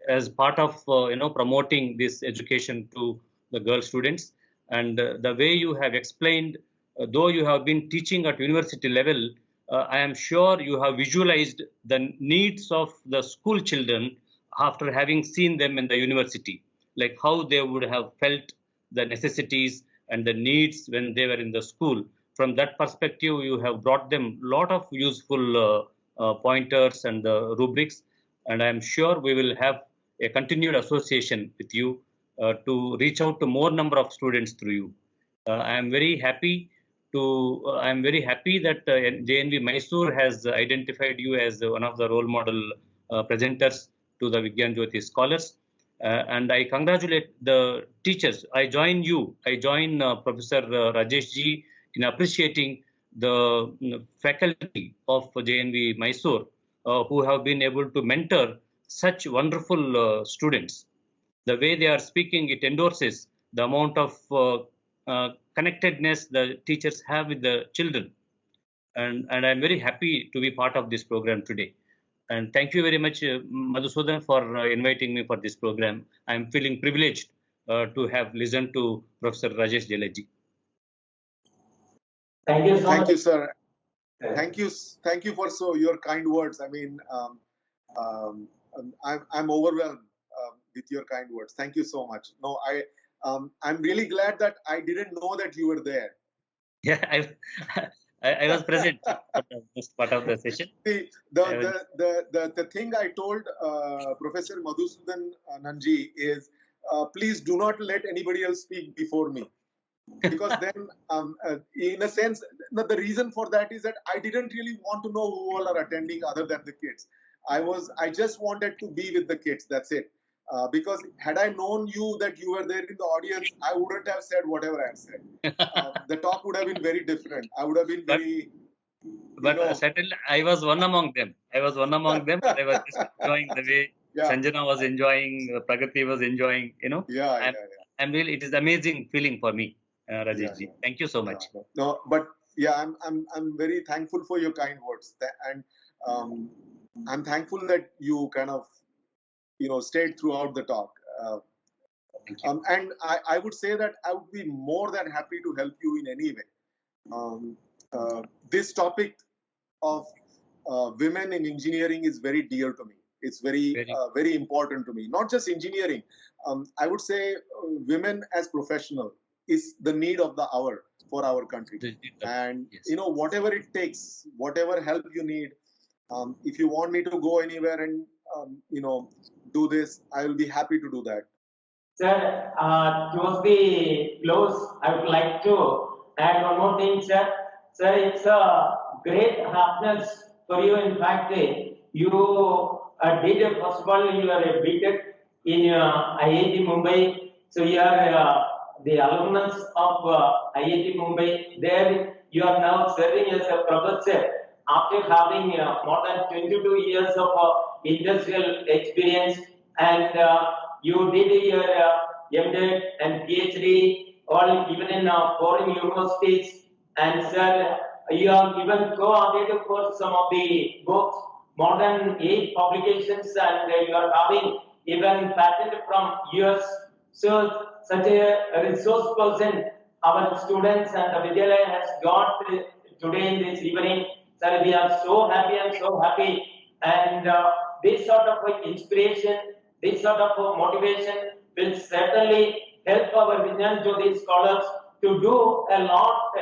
as part of promoting this education to the girl students. And the way you have explained, though you have been teaching at university level, I am sure you have visualized the needs of the school children after having seen them in the university, like how they would have felt the necessities and the needs when they were in the school. From that perspective, you have brought them a lot of useful pointers and rubrics, and I'm sure we will have a continued association with you to reach out to more number of students through you. I'm very happy that JNV Mysore has identified you as one of the role model presenters to the Vigyan Jyoti scholars. And I congratulate the teachers. I join Professor Rajesh ji in appreciating the faculty of JNV Mysore who have been able to mentor such wonderful students. The way they are speaking, it endorses the amount of connectedness the teachers have with the children. And I'm very happy to be part of this program today. And thank you very much, Madhusudan, for inviting me for this program. I'm feeling privileged to have listened to Professor Rajesh Jeleji. Thank you so much. Thank you, sir. Thank you for your kind words. I mean, I'm overwhelmed with your kind words. Thank you so much. No, I'm really glad that I didn't know that you were there. Yeah, I was present for the most part of the session. The thing I told Professor Madhusudan Nanji is, please do not let anybody else speak before me. Because then, in a sense, the reason for that is that I didn't really want to know who all are attending other than the kids. I just wanted to be with the kids. That's it. Because had I known you that you were there in the audience, I wouldn't have said whatever I have said. The talk would have been very different. I would have been very. But certainly, I was one among them. I was one among them. I was just enjoying the way Sanjana was enjoying, Pragati was enjoying. I'm really. It is amazing feeling for me, Rajeshji. Thank you so much. No, but yeah, I'm very thankful for your kind words, and I'm thankful that you kind of stayed throughout the talk. And I would say that I would be more than happy to help you in any way. This topic of women in engineering is very dear to me. It's very important to me. Not just engineering. I would say women as professional is the need of the hour for our country. And whatever it takes, whatever help you need, if you want me to go anywhere and do this, I will be happy to do that. Sir, towards the close, I would like to add one more thing, sir. Sir, it's a great happiness for you. In fact, you did, first of all, you are a BTech in IIT Mumbai. So you are the alumnus of IIT Mumbai. There you are now serving as a professor after having more than 22 years of industrial experience, and you did your MTech and PhD all even in foreign universities. And sir, you have even co-authored for some of the books, more than 8 publications, and you are having even patent from US. So such a resource person our students and the Vidyalaya has got today in this evening. Sir, we are so happy and so happy. And this sort of inspiration, this sort of motivation will certainly help our Vijnan Jyoti scholars to do a lot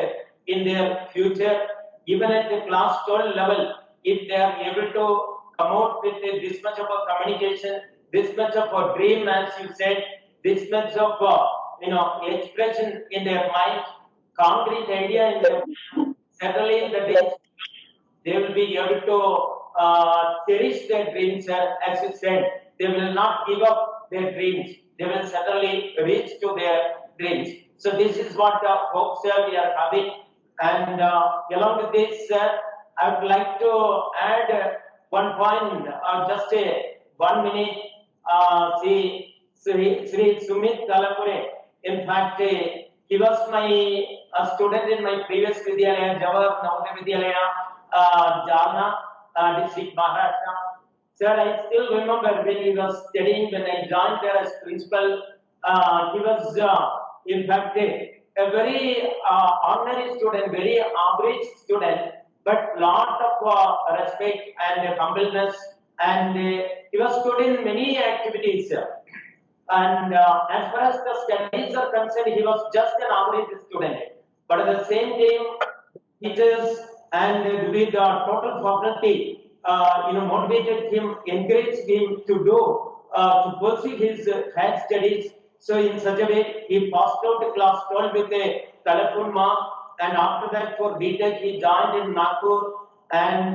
in their future, even at the class 12 level. If they are able to come out with this much of a communication, this much of a dream, as you said, this much of expression in their mind, concrete idea in their mind, certainly in the days they will be able to cherish their dreams, as you said. They will not give up their dreams. They will certainly reach to their dreams. So this is what hopes we are having. And along with this, I would like to add one point, just 1 minute. See, Sri Sumit Talapure, in fact, he was my student in my previous Vidyalaya, Jawahar Navodaya Vidyalaya, Jalna, district Maharashtra. Sir, I still remember when he was studying, when I joined there as principal, he was, in fact, a very ordinary student, very average student, but lot of respect and humbleness, and he was good in many activities. And as far as the studies are concerned, he was just an average student. But at the same time, teachers and with the total faculty, motivated him, encouraged him to do, to pursue his higher studies. So in such a way, he passed out class 12 with a telephone mark, and after that for BTech, he joined in Nagpur, and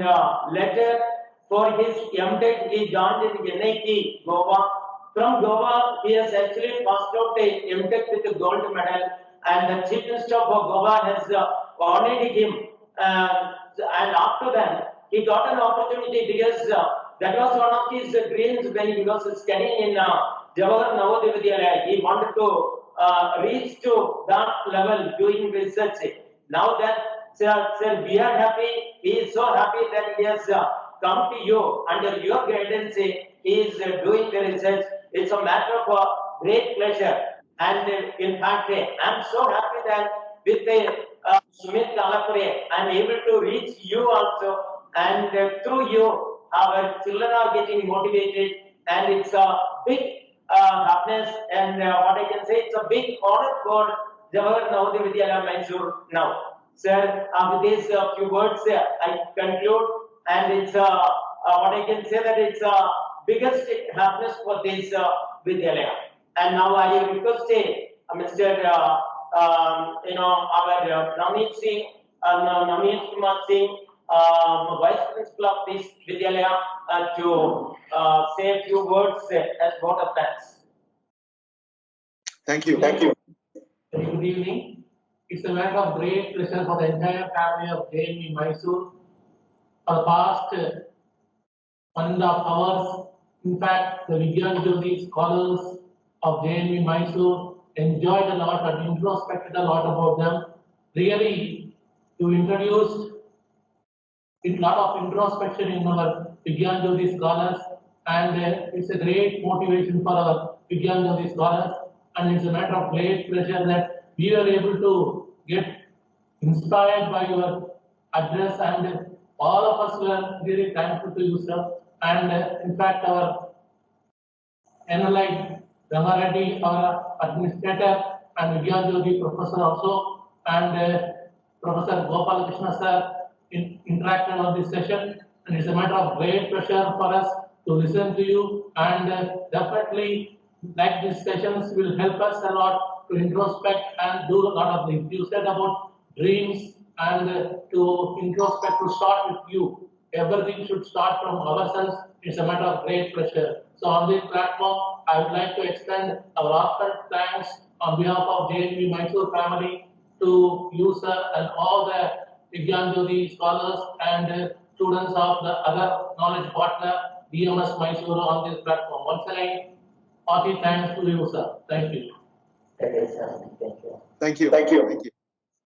later for his MTech, he joined in NIT, Goa. From Goa, he has actually passed out a MTech with a gold medal, and the Chief Minister of Goa has honored him. And after that, he got an opportunity because that was one of his dreams when he was studying in Jawahar Navodaya Vidyalaya. He wanted to reach to that level doing research. Now that, sir, we are happy. He is so happy that he has come to you under your guidance. He is doing the research. It's a matter of great pleasure. And in fact, I'm so happy that with Sumit Talapure, I'm able to reach you also. And through you, our children are getting motivated. And it's a big happiness, and what I can say, it's a big honor for Jawahar Navodaya Vidyalaya Mysore now. Sir, with these few words, I conclude, and it's what I can say that it's biggest happiness for this Vidyalaya. And now I request Mr. Our Navneet Singh, Navneet Kumar Singh, Vice Principal of this Vidyalaya, to say a few words as vote of thanks. Thank you. Thank you. Very good evening. It's a matter of great pleasure for the entire family of JNV Mysore. For the past 1.5 hours, in fact, the Vigyan Jyoti scholars of JNV Mysore enjoyed a lot and introspected a lot about them. Really, you introduced a lot of introspection in our Vigyan Jyoti scholars, and it's a great motivation for our Vigyan Jyoti scholars. And it's a matter of great pleasure that we were able to get inspired by your address, and all of us were really thankful to you, sir. And in fact, our NLI Ramareddy, our administrator, and Vigyan Jyoti professor also, and Professor Gopalakrishna sir interacted on this session. And it's a matter of great pleasure for us to listen to you, and definitely, like these sessions will help us a lot to introspect and do a lot of things. You said about dreams, and to introspect, to start with you. Everything should start from ourselves. It's a matter of great pleasure. So on this platform, I would like to extend our heartfelt thanks on behalf of JNV Mysore family to you, sir, and all the Vigyan Jyoti scholars and students of the other knowledge partner, BMS Mysore, on this platform. Once again, hearty thanks to you, sir. Thank you. Thank you, sir. Thank you. Thank you. Thank you. Thank you.